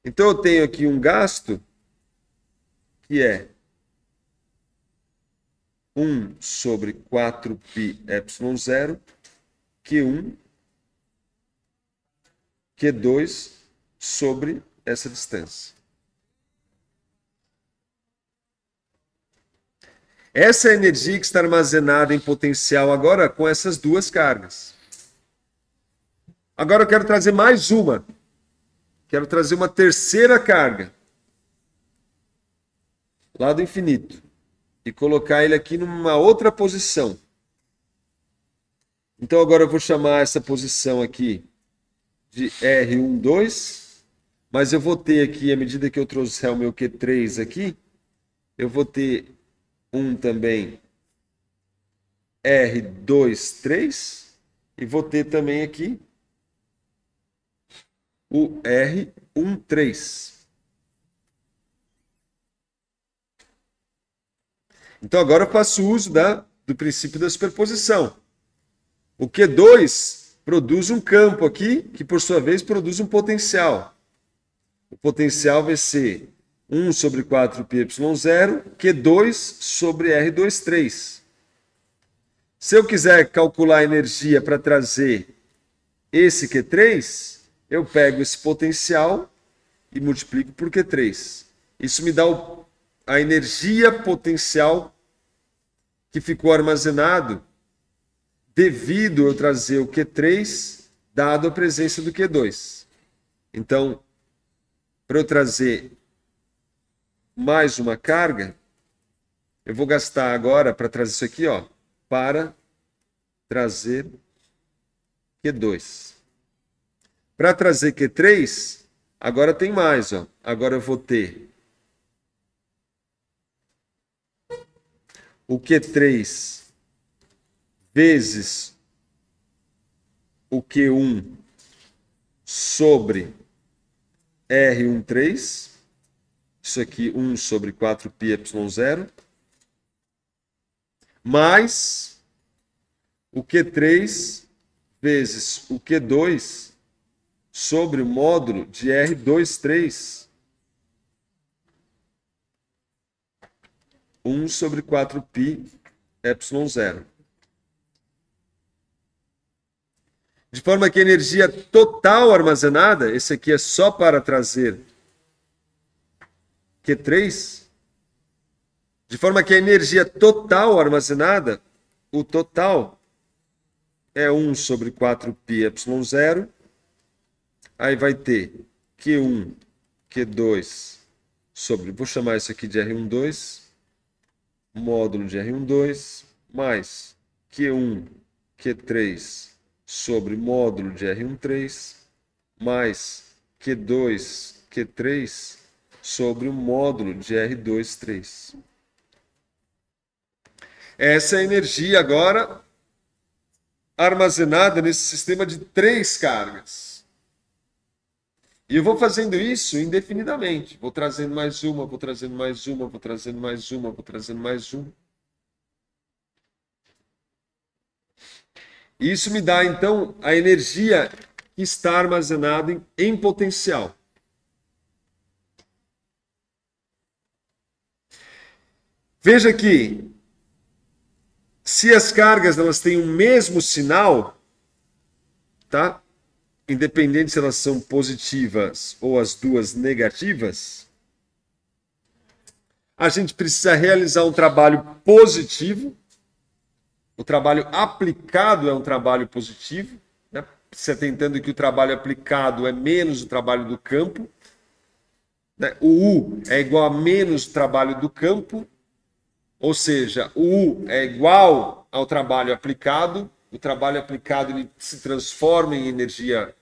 Então eu tenho aqui um gasto que é 1 sobre 4πε0, Q1, Q2 sobre essa distância. Essa é a energia que está armazenada em potencial agora com essas duas cargas. Agora eu quero trazer mais uma. Quero trazer uma terceira carga lá do infinito e colocar ele aqui numa outra posição. Então agora eu vou chamar essa posição aqui de R12, mas eu vou ter aqui, à medida que eu trouxer o meu Q3 aqui, eu vou ter um também R23 e vou ter também aqui o R13. Então agora eu faço uso do princípio da superposição. O Q2 produz um campo aqui, que por sua vez produz um potencial. O potencial vai ser 1 sobre 4πε0, Q2 sobre R23. Se eu quiser calcular a energia para trazer esse Q3, eu pego esse potencial e multiplico por Q3. Isso me dá a energia potencial que ficou armazenado devido eu trazer o Q3, dado a presença do Q2. Então, para eu trazer mais uma carga, eu vou gastar agora para trazer isso aqui, ó, para trazer Q2. Para trazer Q3, agora tem mais, ó. Agora eu vou ter o Q3 vezes o Q1 sobre R13. Isso aqui, 1 sobre 4πy0. Mais o Q3 vezes o Q2 sobre o módulo de R23. 1 sobre 4πy0. De forma que a energia total armazenada, esse aqui é só para trazer Q3, de forma que a energia total armazenada, o total é 1 sobre 4πy0, aí vai ter Q1, Q2 sobre, vou chamar isso aqui de R12, módulo de R12, mais Q1, Q3 sobre módulo de R13, mais Q2, Q3 sobre o módulo de R23. Essa é a energia agora armazenada nesse sistema de 3 cargas. E eu vou fazendo isso indefinidamente. Vou trazendo mais uma, vou trazendo mais uma, vou trazendo mais uma, vou trazendo mais uma. Isso me dá, então, a energia que está armazenada em potencial. Veja que, se as cargas elas têm o mesmo sinal, tá? Independente se elas são positivas ou as duas negativas, a gente precisa realizar um trabalho positivo. O trabalho aplicado é um trabalho positivo, né? Você tentando que o trabalho aplicado é menos o trabalho do campo, né? O U é igual a menos o trabalho do campo, ou seja, o U é igual ao trabalho aplicado. O trabalho aplicado ele se transforma em energia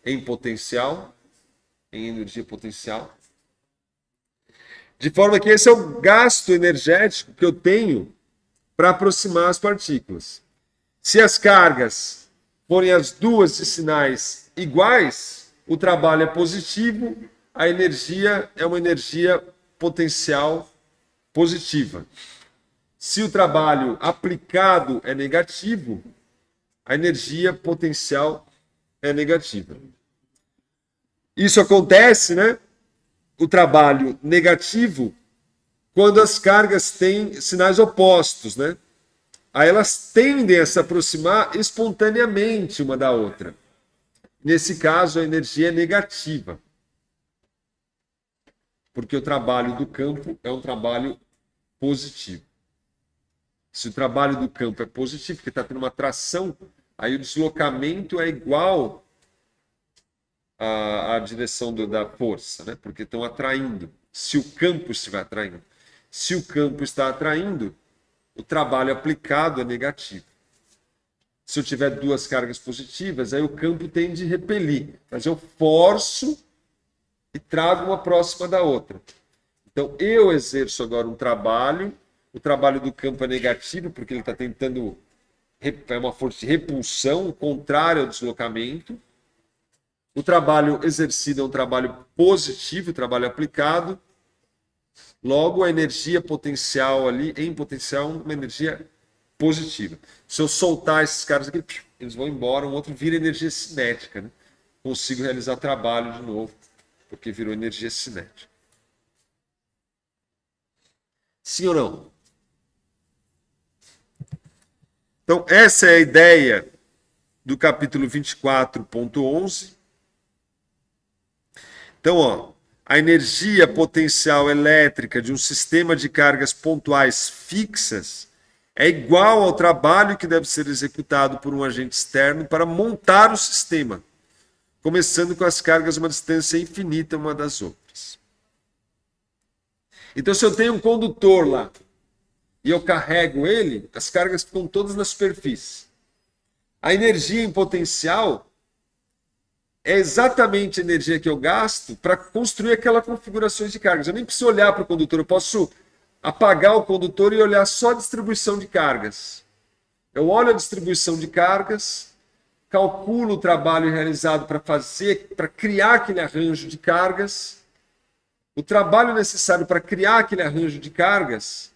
em potencial, de forma que esse é o gasto energético que eu tenho para aproximar as partículas. Se as cargas forem as duas de sinais iguais, o trabalho é positivo, a energia é uma energia potencial positiva. Se o trabalho aplicado é negativo, a energia potencial é negativa. Isso acontece, né? O trabalho negativo, quando as cargas têm sinais opostos, né? Aí elas tendem a se aproximar espontaneamente uma da outra. Nesse caso, a energia é negativa. Porque o trabalho do campo é um trabalho positivo. Se o trabalho do campo é positivo, porque está tendo uma tração, aí o deslocamento é igual à direção da força, né? Porque estão atraindo. Se o campo estiver atraindo. Se o campo está atraindo, o trabalho aplicado é negativo. Se eu tiver duas cargas positivas, aí o campo tende a repelir. Mas eu forço e trago uma próxima da outra. Então, eu exerço agora um trabalho. O trabalho do campo é negativo, porque ele está tentando... É uma força de repulsão, contrária ao deslocamento. O trabalho exercido é um trabalho positivo, trabalho aplicado. Logo, a energia potencial ali, em potencial, uma energia positiva. Se eu soltar esses caras aqui, eles vão embora, um outro vira energia cinética, né? Consigo realizar trabalho de novo, porque virou energia cinética. Sim ou não? Então, essa é a ideia do capítulo 24.11. Então, ó, a energia potencial elétrica de um sistema de cargas pontuais fixas é igual ao trabalho que deve ser executado por um agente externo para montar o sistema, começando com as cargas a uma distância infinita uma das outras. Então, se eu tenho um condutor lá e eu carrego ele, as cargas ficam todas na superfície. A energia em potencial é exatamente a energia que eu gasto para construir aquela configuração de cargas. Eu nem preciso olhar para o condutor, eu posso apagar o condutor e olhar só a distribuição de cargas. Eu olho a distribuição de cargas, calculo o trabalho realizado para criar aquele arranjo de cargas. O trabalho necessário para criar aquele arranjo de cargas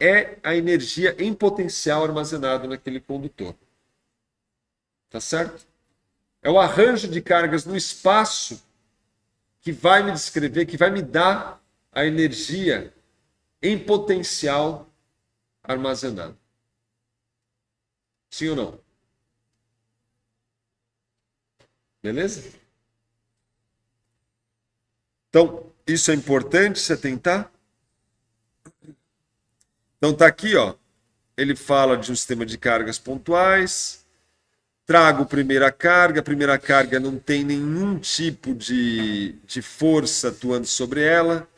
é a energia em potencial armazenada naquele condutor. Tá certo? É o arranjo de cargas no espaço que vai me descrever, que vai me dar a energia em potencial armazenada. Sim ou não? Beleza? Então, isso é importante se atentar. Então tá aqui, ó. Ele fala de um sistema de cargas pontuais. Trago a primeira carga não tem nenhum tipo de força atuando sobre ela.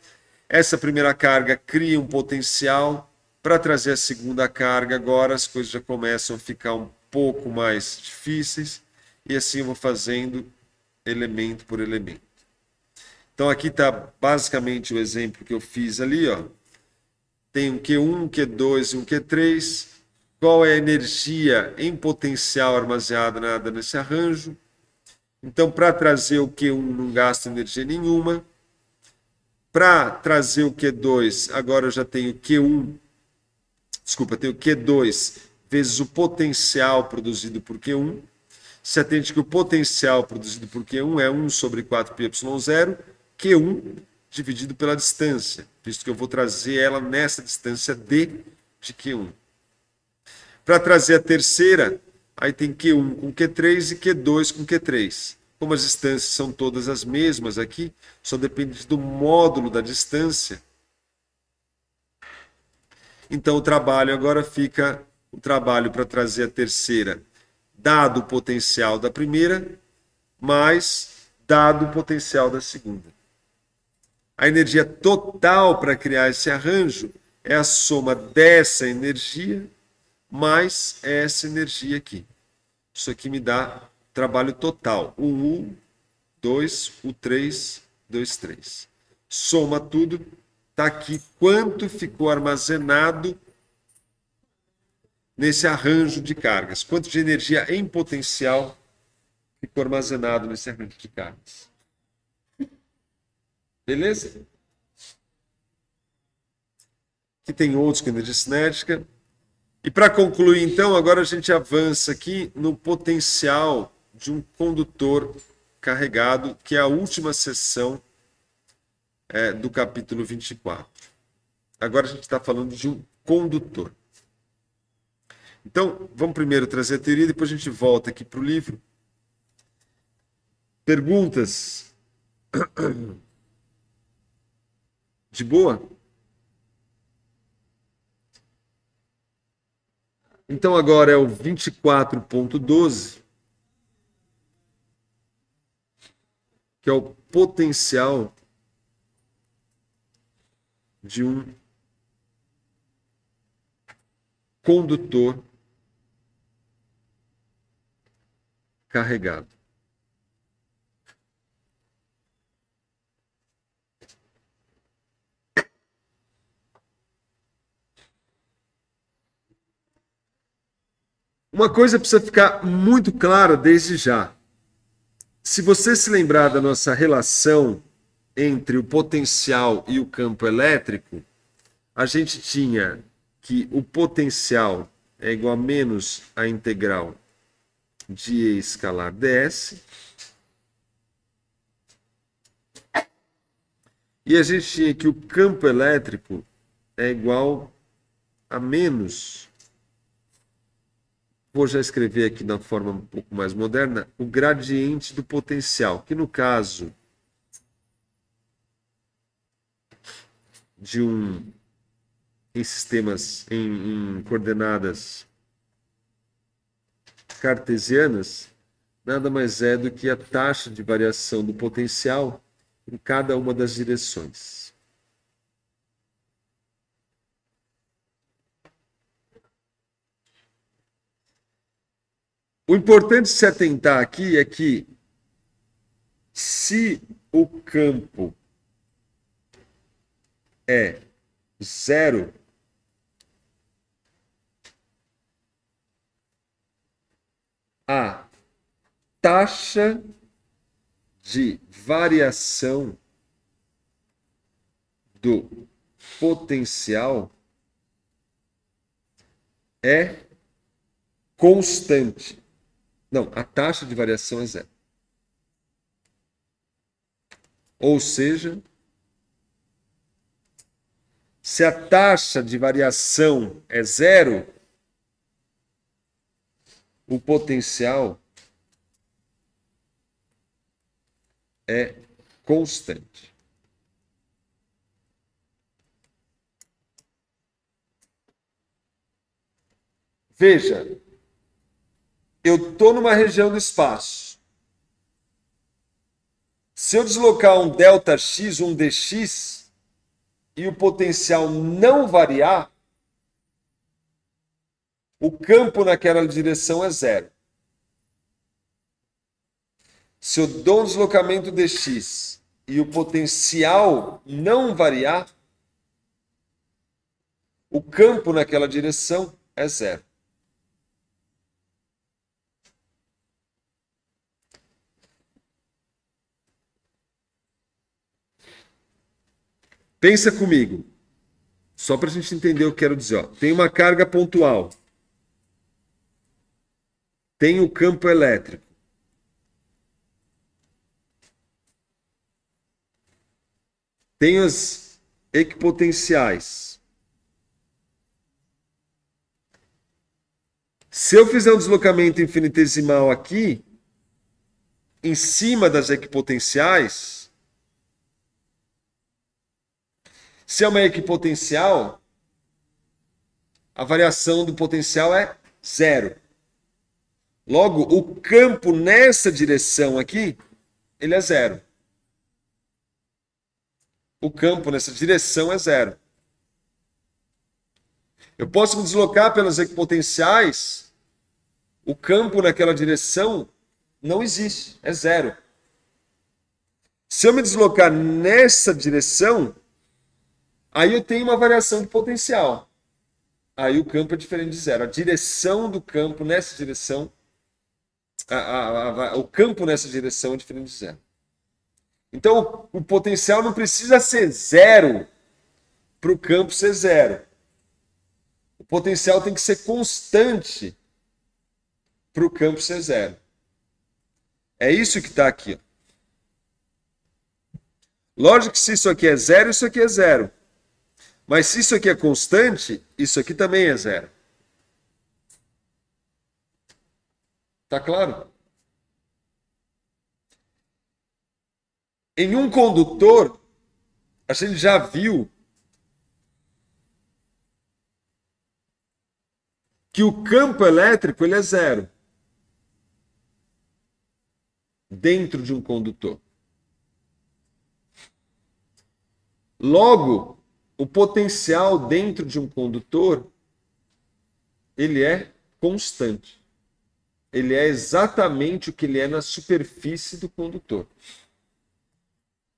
Essa primeira carga cria um potencial. Para trazer a segunda carga, agora as coisas já começam a ficar um pouco mais difíceis. E assim eu vou fazendo elemento por elemento. Então aqui está basicamente o exemplo que eu fiz ali, ó. Tem um Q1, um Q2 e um Q3. Qual é a energia em potencial armazenada nesse arranjo? Então, para trazer o Q1 não gasto energia nenhuma. Para trazer o Q2, agora eu já tenho Q1, desculpa, tenho Q2 vezes o potencial produzido por Q1. Se atente que o potencial produzido por Q1 é 1 sobre 4πy0, Q1 dividido pela distância, visto que eu vou trazer ela nessa distância D de Q1. Para trazer a terceira, aí tem Q1 com Q3 e Q2 com Q3. Como as distâncias são todas as mesmas aqui, só depende do módulo da distância. Então o trabalho agora fica o trabalho para trazer a terceira, dado o potencial da primeira, mais dado o potencial da segunda. A energia total para criar esse arranjo é a soma dessa energia mais essa energia aqui. Isso aqui me dá trabalho total. U, 2, U3, 2, 3. Soma tudo, está aqui quanto ficou armazenado nesse arranjo de cargas. Quanto de energia em potencial ficou armazenado nesse arranjo de cargas. Beleza? Aqui tem outros com energia cinética. E para concluir, então, agora a gente avança aqui no potencial de um condutor carregado, que é a última seção do capítulo 24. Agora a gente está falando de um condutor. Então, vamos primeiro trazer a teoria, depois a gente volta aqui para o livro. Perguntas? De boa? Então agora é o 24.12, que é o potencial de um condutor carregado. Uma coisa precisa ficar muito clara desde já. Se você se lembrar da nossa relação entre o potencial e o campo elétrico, a gente tinha que o potencial é igual a menos a integral de E escalar ds. E a gente tinha que o campo elétrico é igual a menos, vou já escrever aqui na forma um pouco mais moderna, o gradiente do potencial, que no caso de em sistemas em coordenadas cartesianas, nada mais é do que a taxa de variação do potencial em cada uma das direções. O importante se atentar aqui é que se o campo é zero, a taxa de variação do potencial é constante. Não, a taxa de variação é zero. Ou seja, se a taxa de variação é zero, o potencial é constante. Veja, eu estou numa região do espaço. Se eu deslocar um ΔX, um dx, e o potencial não variar, o campo naquela direção é zero. Se eu dou um deslocamento dx e o potencial não variar, o campo naquela direção é zero. Pensa comigo, só para a gente entender o que eu quero dizer. Ó. Tem uma carga pontual. Tem o campo elétrico. Tem as equipotenciais. Se eu fizer um deslocamento infinitesimal aqui, em cima das equipotenciais, se é uma equipotencial, a variação do potencial é zero. Logo, o campo nessa direção aqui, ele é zero. O campo nessa direção é zero. Eu posso me deslocar pelas equipotenciais, o campo naquela direção não existe, é zero. Se eu me deslocar nessa direção, aí eu tenho uma variação de potencial. Aí o campo é diferente de zero. A direção do campo nessa direção, o campo nessa direção é diferente de zero. Então o potencial não precisa ser zero para o campo ser zero. O potencial tem que ser constante para o campo ser zero. É isso que está aqui. Ó. Lógico que se isso aqui é zero, isso aqui é zero. Mas se isso aqui é constante, isso aqui também é zero. Tá claro? Em um condutor, a gente já viu que o campo elétrico ele é zero dentro de um condutor. Logo, o potencial dentro de um condutor ele é constante. Ele é exatamente o que ele é na superfície do condutor.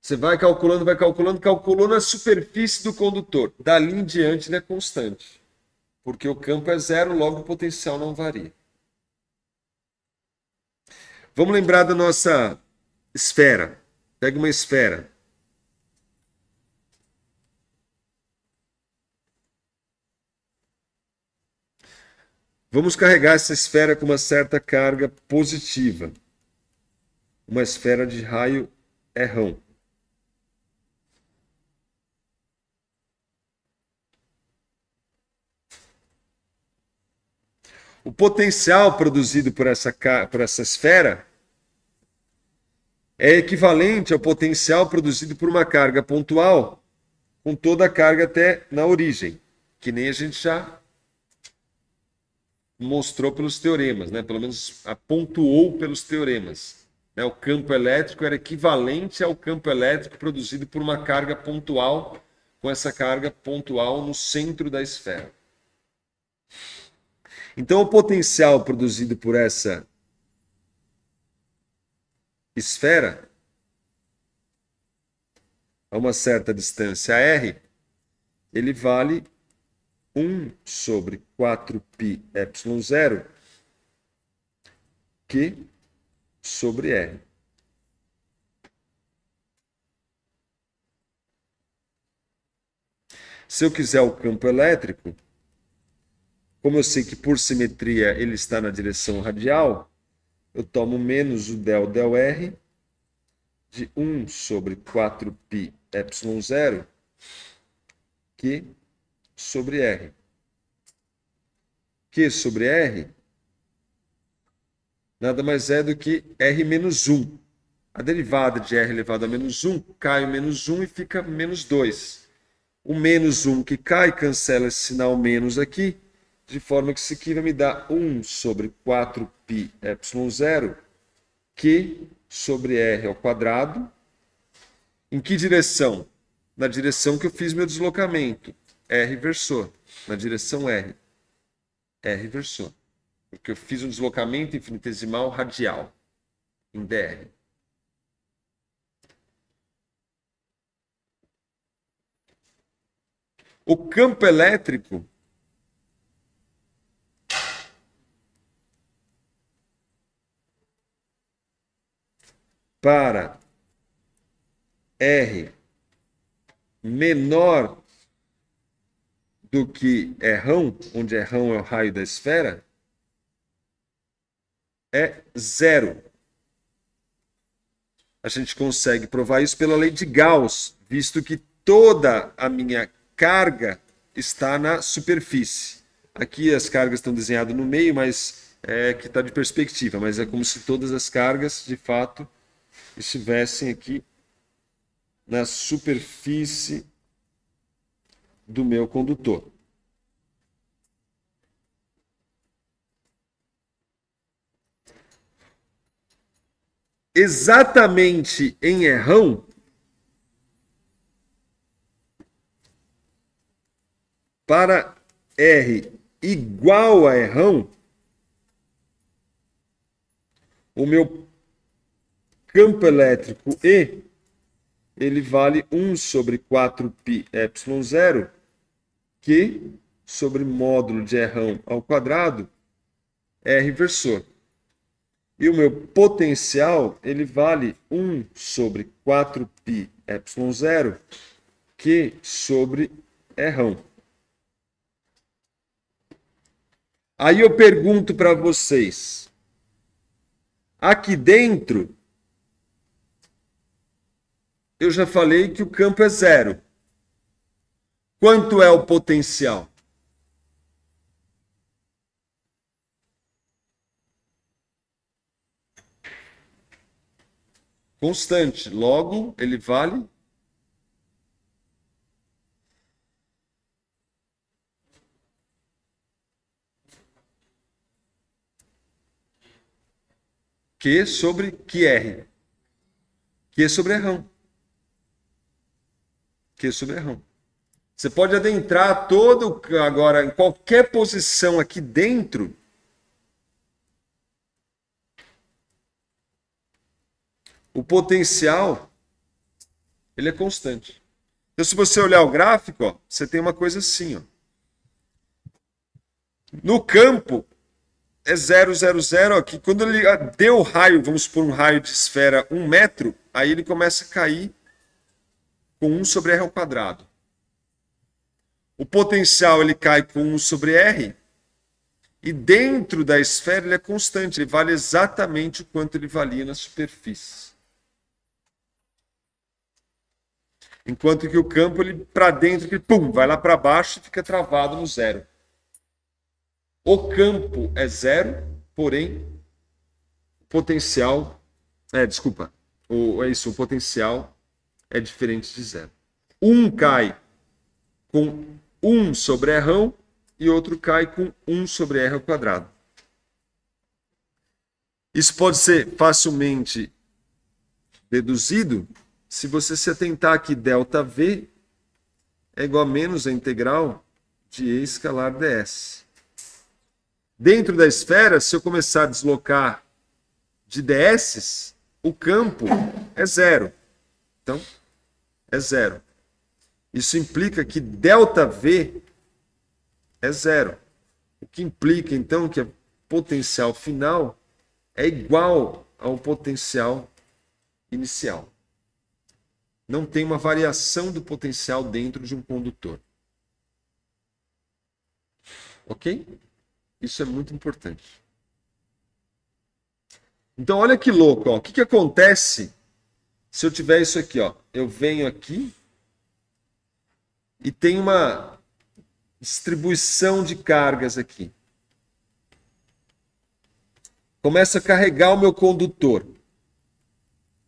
Você vai calculando, calculou na superfície do condutor. Dali em diante ele é constante. Porque o campo é zero, logo o potencial não varia. Vamos lembrar da nossa esfera. Pega uma esfera. Vamos carregar essa esfera com uma certa carga positiva. Uma esfera de raio Rão. O potencial produzido por essa esfera é equivalente ao potencial produzido por uma carga pontual, com toda a carga até na origem, que nem a gente já mostrou pelos teoremas, né? Pelo menos pontuou pelos teoremas. Né? O campo elétrico era equivalente ao campo elétrico produzido por uma carga pontual, com essa carga pontual no centro da esfera. Então, o potencial produzido por essa esfera, a uma certa distância r, ele vale 1 sobre 4π ε0 Q sobre R. Se eu quiser o campo elétrico, como eu sei que por simetria ele está na direção radial, eu tomo menos o del R de 1 sobre 4π ε0 Q sobre R. Q sobre R nada mais é do que R menos 1. A derivada de R elevado a menos 1 cai o menos 1 e fica menos 2. O menos 1 que cai cancela esse sinal menos aqui, de forma que isso aqui vai me dar 1 sobre 4π ε0 Q sobre R ao quadrado. Em que direção? Na direção que eu fiz meu deslocamento. R versor. Na direção R. R versor. Porque eu fiz um deslocamento infinitesimal radial. Em dr. O campo elétrico para R menor do que Rão, onde Rão é o raio da esfera, é 0. A gente consegue provar isso pela lei de Gauss, visto que toda a minha carga está na superfície. Aqui as cargas estão desenhadas no meio, mas que está de perspectiva, mas é como se todas as cargas, de fato, estivessem aqui na superfície do meu condutor. Exatamente em Rão, para R igual a Rão, o meu campo elétrico E, ele vale 1 sobre 4π ε0 Q sobre módulo de Rão ao quadrado, R versor. E o meu potencial, ele vale 1 sobre 4π ε0 Q sobre Rão. Aí eu pergunto para vocês, aqui dentro, eu já falei que o campo é 0. Quanto é o potencial? Constante. Logo, ele vale Q sobre QR. Q sobre Rão. Q sobre Rão. Você pode adentrar todo agora em qualquer posição aqui dentro. O potencial, ele é constante. Então, se você olhar o gráfico, ó, você tem uma coisa assim. Ó. No campo, é 0, 0, 0. Ó, que quando ele deu o raio, vamos supor um raio de esfera 1 metro, aí ele começa a cair com 1 sobre R ao quadrado. O potencial ele cai com 1 sobre R, e dentro da esfera ele é constante, ele vale exatamente o quanto ele valia na superfície. Enquanto que o campo, ele para dentro, ele, pum, vai lá para baixo e fica travado no 0. O campo é 0, porém, o potencial... o potencial é diferente de 0. Um cai com 1 sobre Rão e outro cai com 1 sobre R ao quadrado. Isso pode ser facilmente deduzido se você se atentar que ΔV é igual a menos a integral de E escalar ds. Dentro da esfera, se eu começar a deslocar de ds, o campo é zero. Então, é zero. Isso implica que ΔV é zero. O que implica, então, que o potencial final é igual ao potencial inicial. Não tem uma variação do potencial dentro de um condutor. Ok? Isso é muito importante. Então, olha que louco, ó. O que acontece se eu tiver isso aqui, ó? Eu venho aqui e tem uma distribuição de cargas aqui. Começa a carregar o meu condutor.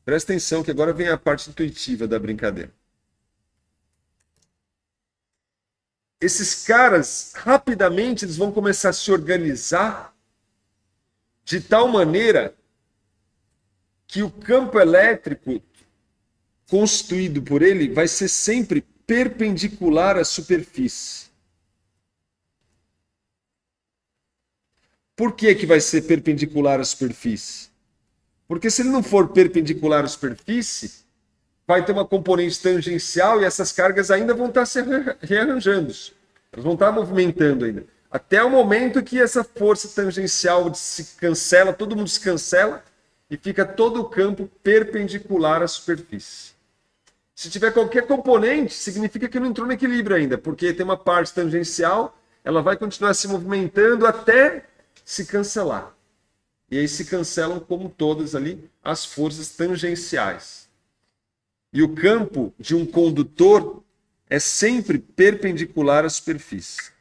Presta atenção que agora vem a parte intuitiva da brincadeira. Esses caras, rapidamente, eles vão começar a se organizar de tal maneira que o campo elétrico constituído por ele vai ser sempre perpendicular à superfície. Por que que vai ser perpendicular à superfície? Porque se ele não for perpendicular à superfície, vai ter uma componente tangencial e essas cargas ainda vão estar se rearranjando. Elas vão estar movimentando ainda. Até o momento que essa força tangencial se cancela, todo mundo se cancela e fica todo o campo perpendicular à superfície. Se tiver qualquer componente, significa que não entrou no equilíbrio ainda, porque tem uma parte tangencial, ela vai continuar se movimentando até se cancelar. E aí se cancelam, como todas ali, as forças tangenciais. E o campo de um condutor é sempre perpendicular à superfície.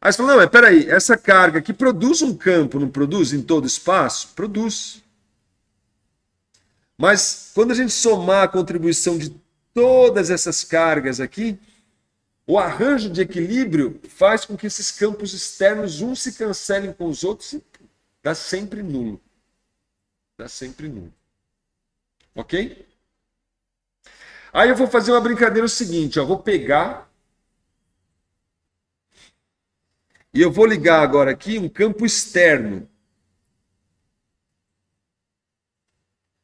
Aí você fala, não, mas peraí, essa carga aqui produz um campo, não produz em todo espaço? Produz. Mas quando a gente somar a contribuição de todas essas cargas aqui, o arranjo de equilíbrio faz com que esses campos externos, uns se cancelem com os outros e dá sempre nulo. Dá sempre nulo. Ok? Aí eu vou fazer uma brincadeira o seguinte, ó, vou pegar e eu vou ligar agora aqui um campo externo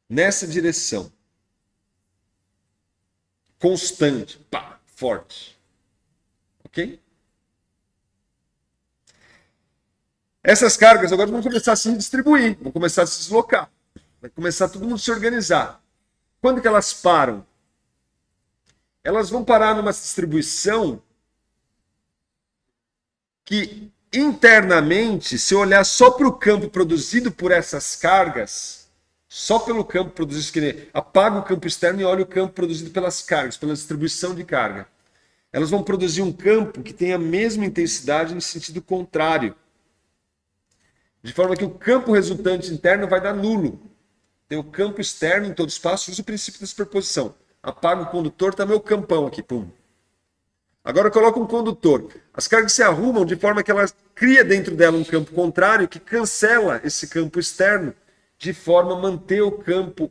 nessa direção. Constante, pá, forte. Ok? Essas cargas agora vão começar a se distribuir, vão começar a se deslocar. Vai começar todo mundo a se organizar. Quando que elas param? Elas vão parar numa distribuição que internamente, se eu olhar só para o campo produzido por essas cargas, só pelo campo produzido, que apaga o campo externo e olha o campo produzido pelas cargas, pela distribuição de carga. Elas vão produzir um campo que tem a mesma intensidade no sentido contrário. De forma que o campo resultante interno vai dar nulo. Tem o campo externo em todo espaço, usa o princípio da superposição. Apaga o condutor, está meu campão aqui, pum. Agora eu coloco um condutor. As cargas se arrumam de forma que ela cria dentro dela um campo contrário que cancela esse campo externo, de forma a manter o campo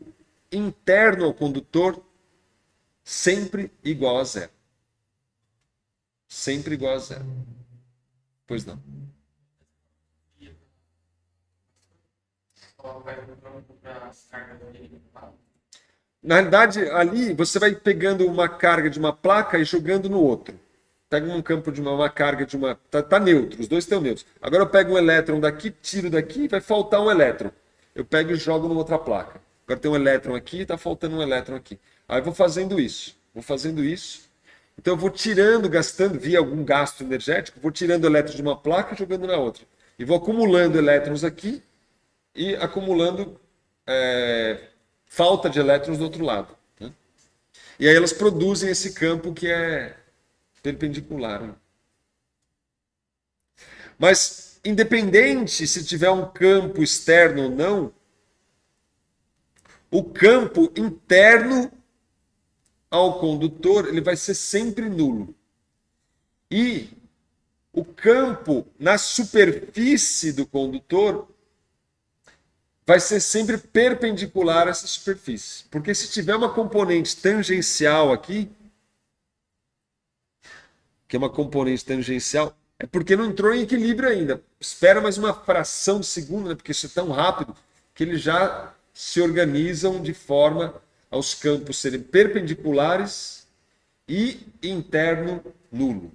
interno ao condutor sempre igual a zero. Sempre igual a zero. Pois não. Na realidade, ali você vai pegando uma carga de uma placa e jogando no outro. Pega um campo de uma carga de uma... Tá neutro, os dois estão neutros. Agora eu pego um elétron daqui, tiro daqui e vai faltar um elétron. Eu pego e jogo numa outra placa. Agora tem um elétron aqui e está faltando um elétron aqui. Aí eu vou fazendo isso. Então eu vou tirando, gastando, via algum gasto energético, vou tirando elétrons de uma placa e jogando na outra. E vou acumulando elétrons aqui e acumulando falta de elétrons do outro lado. Né? E aí elas produzem esse campo que é perpendicular. Né? Mas, independente se tiver um campo externo ou não, o campo interno ao condutor ele vai ser sempre nulo. E o campo na superfície do condutor vai ser sempre perpendicular a essa superfície. Porque se tiver uma componente tangencial aqui, que é uma componente tangencial, é porque não entrou em equilíbrio ainda. Espera mais uma fração de segundo, né? Porque isso é tão rápido que eles já se organizam de forma aos campos serem perpendiculares e interno nulo.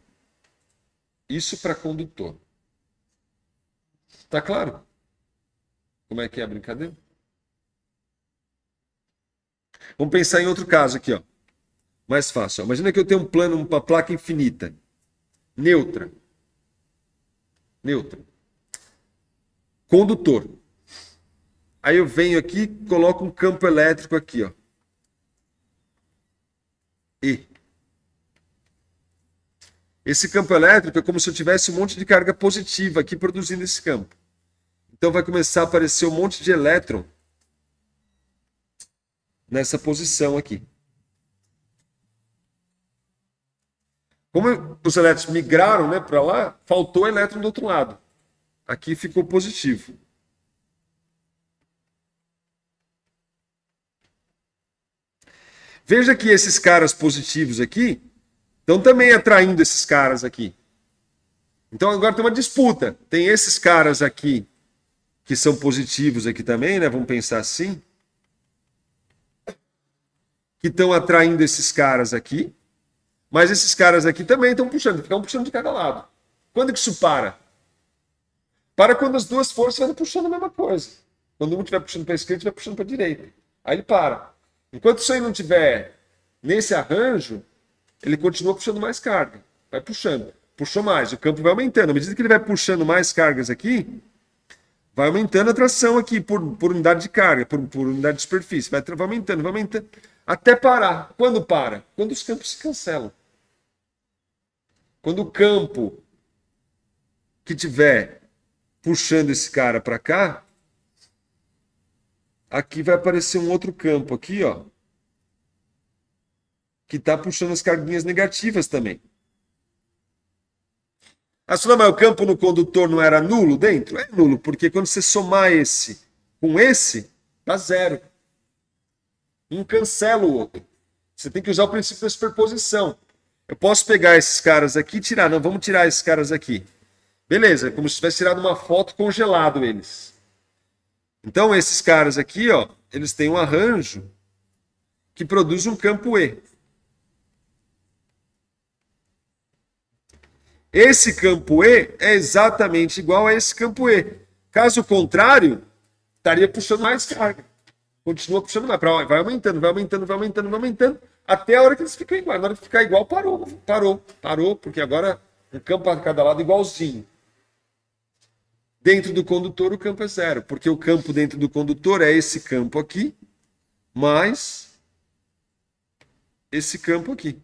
Isso para condutor. Tá claro? Como é que é a brincadeira? Vamos pensar em outro caso aqui, ó. Mais fácil. Ó. Imagina que eu tenho um plano, uma placa infinita, neutra. Neutra. Condutor. Aí eu venho aqui, coloco um campo elétrico aqui, ó. E esse campo elétrico é como se eu tivesse um monte de carga positiva aqui produzindo esse campo. Então vai começar a aparecer um monte de elétron nessa posição aqui. Como os elétrons migraram, né, para lá, faltou elétron do outro lado. Aqui ficou positivo. Veja que esses caras positivos aqui estão também atraindo esses caras aqui. Então agora tem uma disputa. Tem esses caras aqui que são positivos aqui também, né? Vamos pensar assim. Que estão atraindo esses caras aqui. Mas esses caras aqui também estão puxando. Ficam puxando de cada lado. Quando que isso para? Para quando as duas forças vão puxando a mesma coisa. Quando um estiver puxando para a esquerda, estiver puxando para a direita. Aí ele para. Enquanto isso aí não estiver nesse arranjo, ele continua puxando mais carga. Vai puxando. Puxou mais. O campo vai aumentando. À medida que ele vai puxando mais cargas aqui, vai aumentando a tração aqui por unidade de carga, por unidade de superfície. Vai aumentando, até parar. Quando para? Quando os campos se cancelam. Quando o campo que tiver puxando esse cara para cá, aqui vai aparecer um outro campo aqui, ó, que está puxando as carguinhas negativas também. Mas o campo no condutor não era nulo dentro? É nulo, porque quando você somar esse com esse, dá zero. Um cancela o outro. Você tem que usar o princípio da superposição. Eu posso pegar esses caras aqui e tirar. Não, vamos tirar esses caras aqui. Beleza, é como se tivesse tirado uma foto congelado eles. Então, esses caras aqui, ó, eles têm um arranjo que produz um campo E. Esse campo E é exatamente igual a esse campo E. Caso contrário, estaria puxando mais carga. Continua puxando mais. Vai aumentando, vai aumentando, vai aumentando, vai aumentando, até a hora que eles ficam iguais. Na hora que ficar igual, parou, porque agora um campo para cada lado igualzinho. Dentro do condutor, o campo é zero, porque o campo dentro do condutor é esse campo aqui, mais esse campo aqui,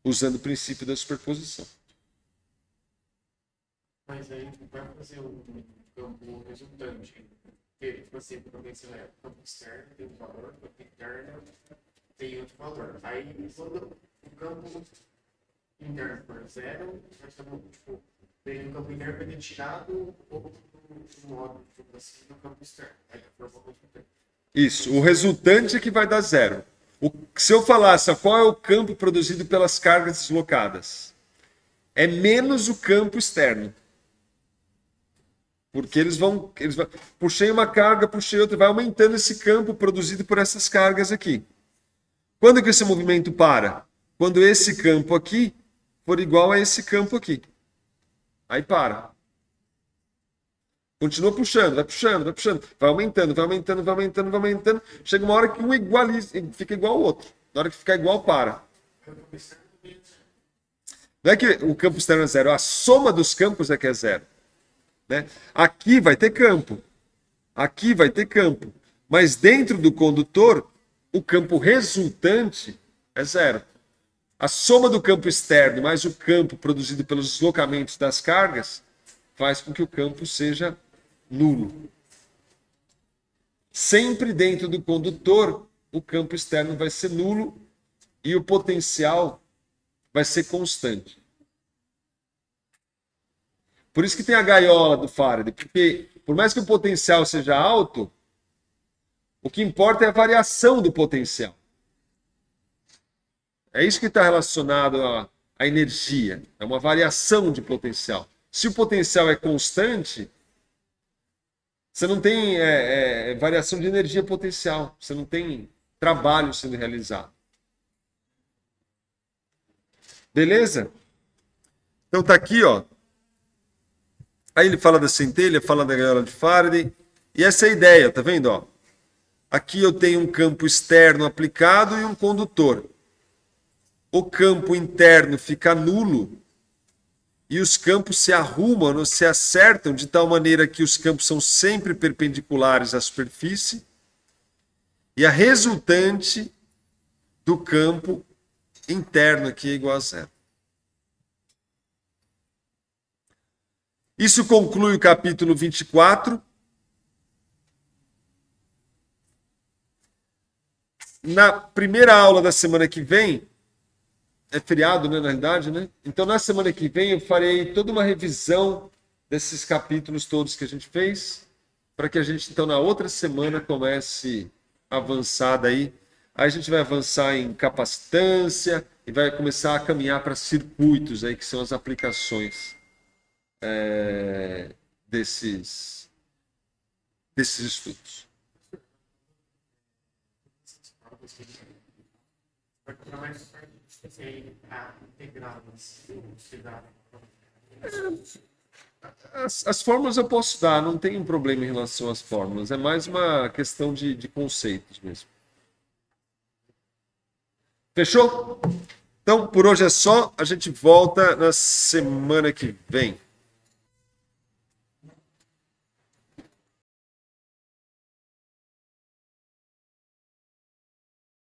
usando o princípio da superposição. Mas aí vai fazer um campo resultante. Porque, tipo assim, o campo externo tem um valor, o campo interno tem outro valor. Aí, quando o campo interno for zero, nós estamos, tipo, o campo interno vai ter tirado outro módulo, tipo assim, do campo externo. Aí vai formar o resultante. Isso, o resultante é que vai dar zero. Se eu falasse qual é o campo produzido pelas cargas deslocadas, é menos o campo externo. Porque eles vão. Puxei uma carga, puxei outra, vai aumentando esse campo produzido por essas cargas aqui. Quando que esse movimento para? Quando esse campo aqui for igual a esse campo aqui. Aí para. Continua puxando, vai puxando, vai puxando. Vai aumentando, vai aumentando, vai aumentando, vai aumentando. Chega uma hora que um igualiza, fica igual ao outro. Na hora que ficar igual, para. Não é que o campo externo é zero, a soma dos campos é que é zero. Né? Aqui vai ter campo, aqui vai ter campo, mas dentro do condutor, o campo resultante é zero. A soma do campo externo mais o campo produzido pelos deslocamentos das cargas faz com que o campo seja nulo. Sempre dentro do condutor, o campo externo vai ser nulo e o potencial vai ser constante. Por isso que tem a gaiola do Faraday, porque por mais que o potencial seja alto, o que importa é a variação do potencial. É isso que está relacionado a energia, é uma variação de potencial. Se o potencial é constante, você não tem variação de energia potencial, você não tem trabalho sendo realizado. Beleza? Então tá aqui, ó. Aí ele fala da centelha, fala da gaiola de Faraday, e essa é a ideia, tá vendo, ó? Aqui eu tenho um campo externo aplicado e um condutor. O campo interno fica nulo e os campos se arrumam, se acertam de tal maneira que os campos são sempre perpendiculares à superfície e a resultante do campo interno aqui é igual a zero. Isso conclui o capítulo 24. Na primeira aula da semana que vem, é feriado, né, na realidade, né? Então, na semana que vem, eu farei toda uma revisão desses capítulos todos que a gente fez, para que a gente, então, na outra semana, comece a avançar daí. Aí a gente vai avançar em capacitância e vai começar a caminhar para circuitos, aí, que são as aplicações desses estudos. As fórmulas eu posso dar, não tem um problema em relação às fórmulas, é mais uma questão de conceitos mesmo. Fechou? Então, por hoje é só, a gente volta na semana que vem.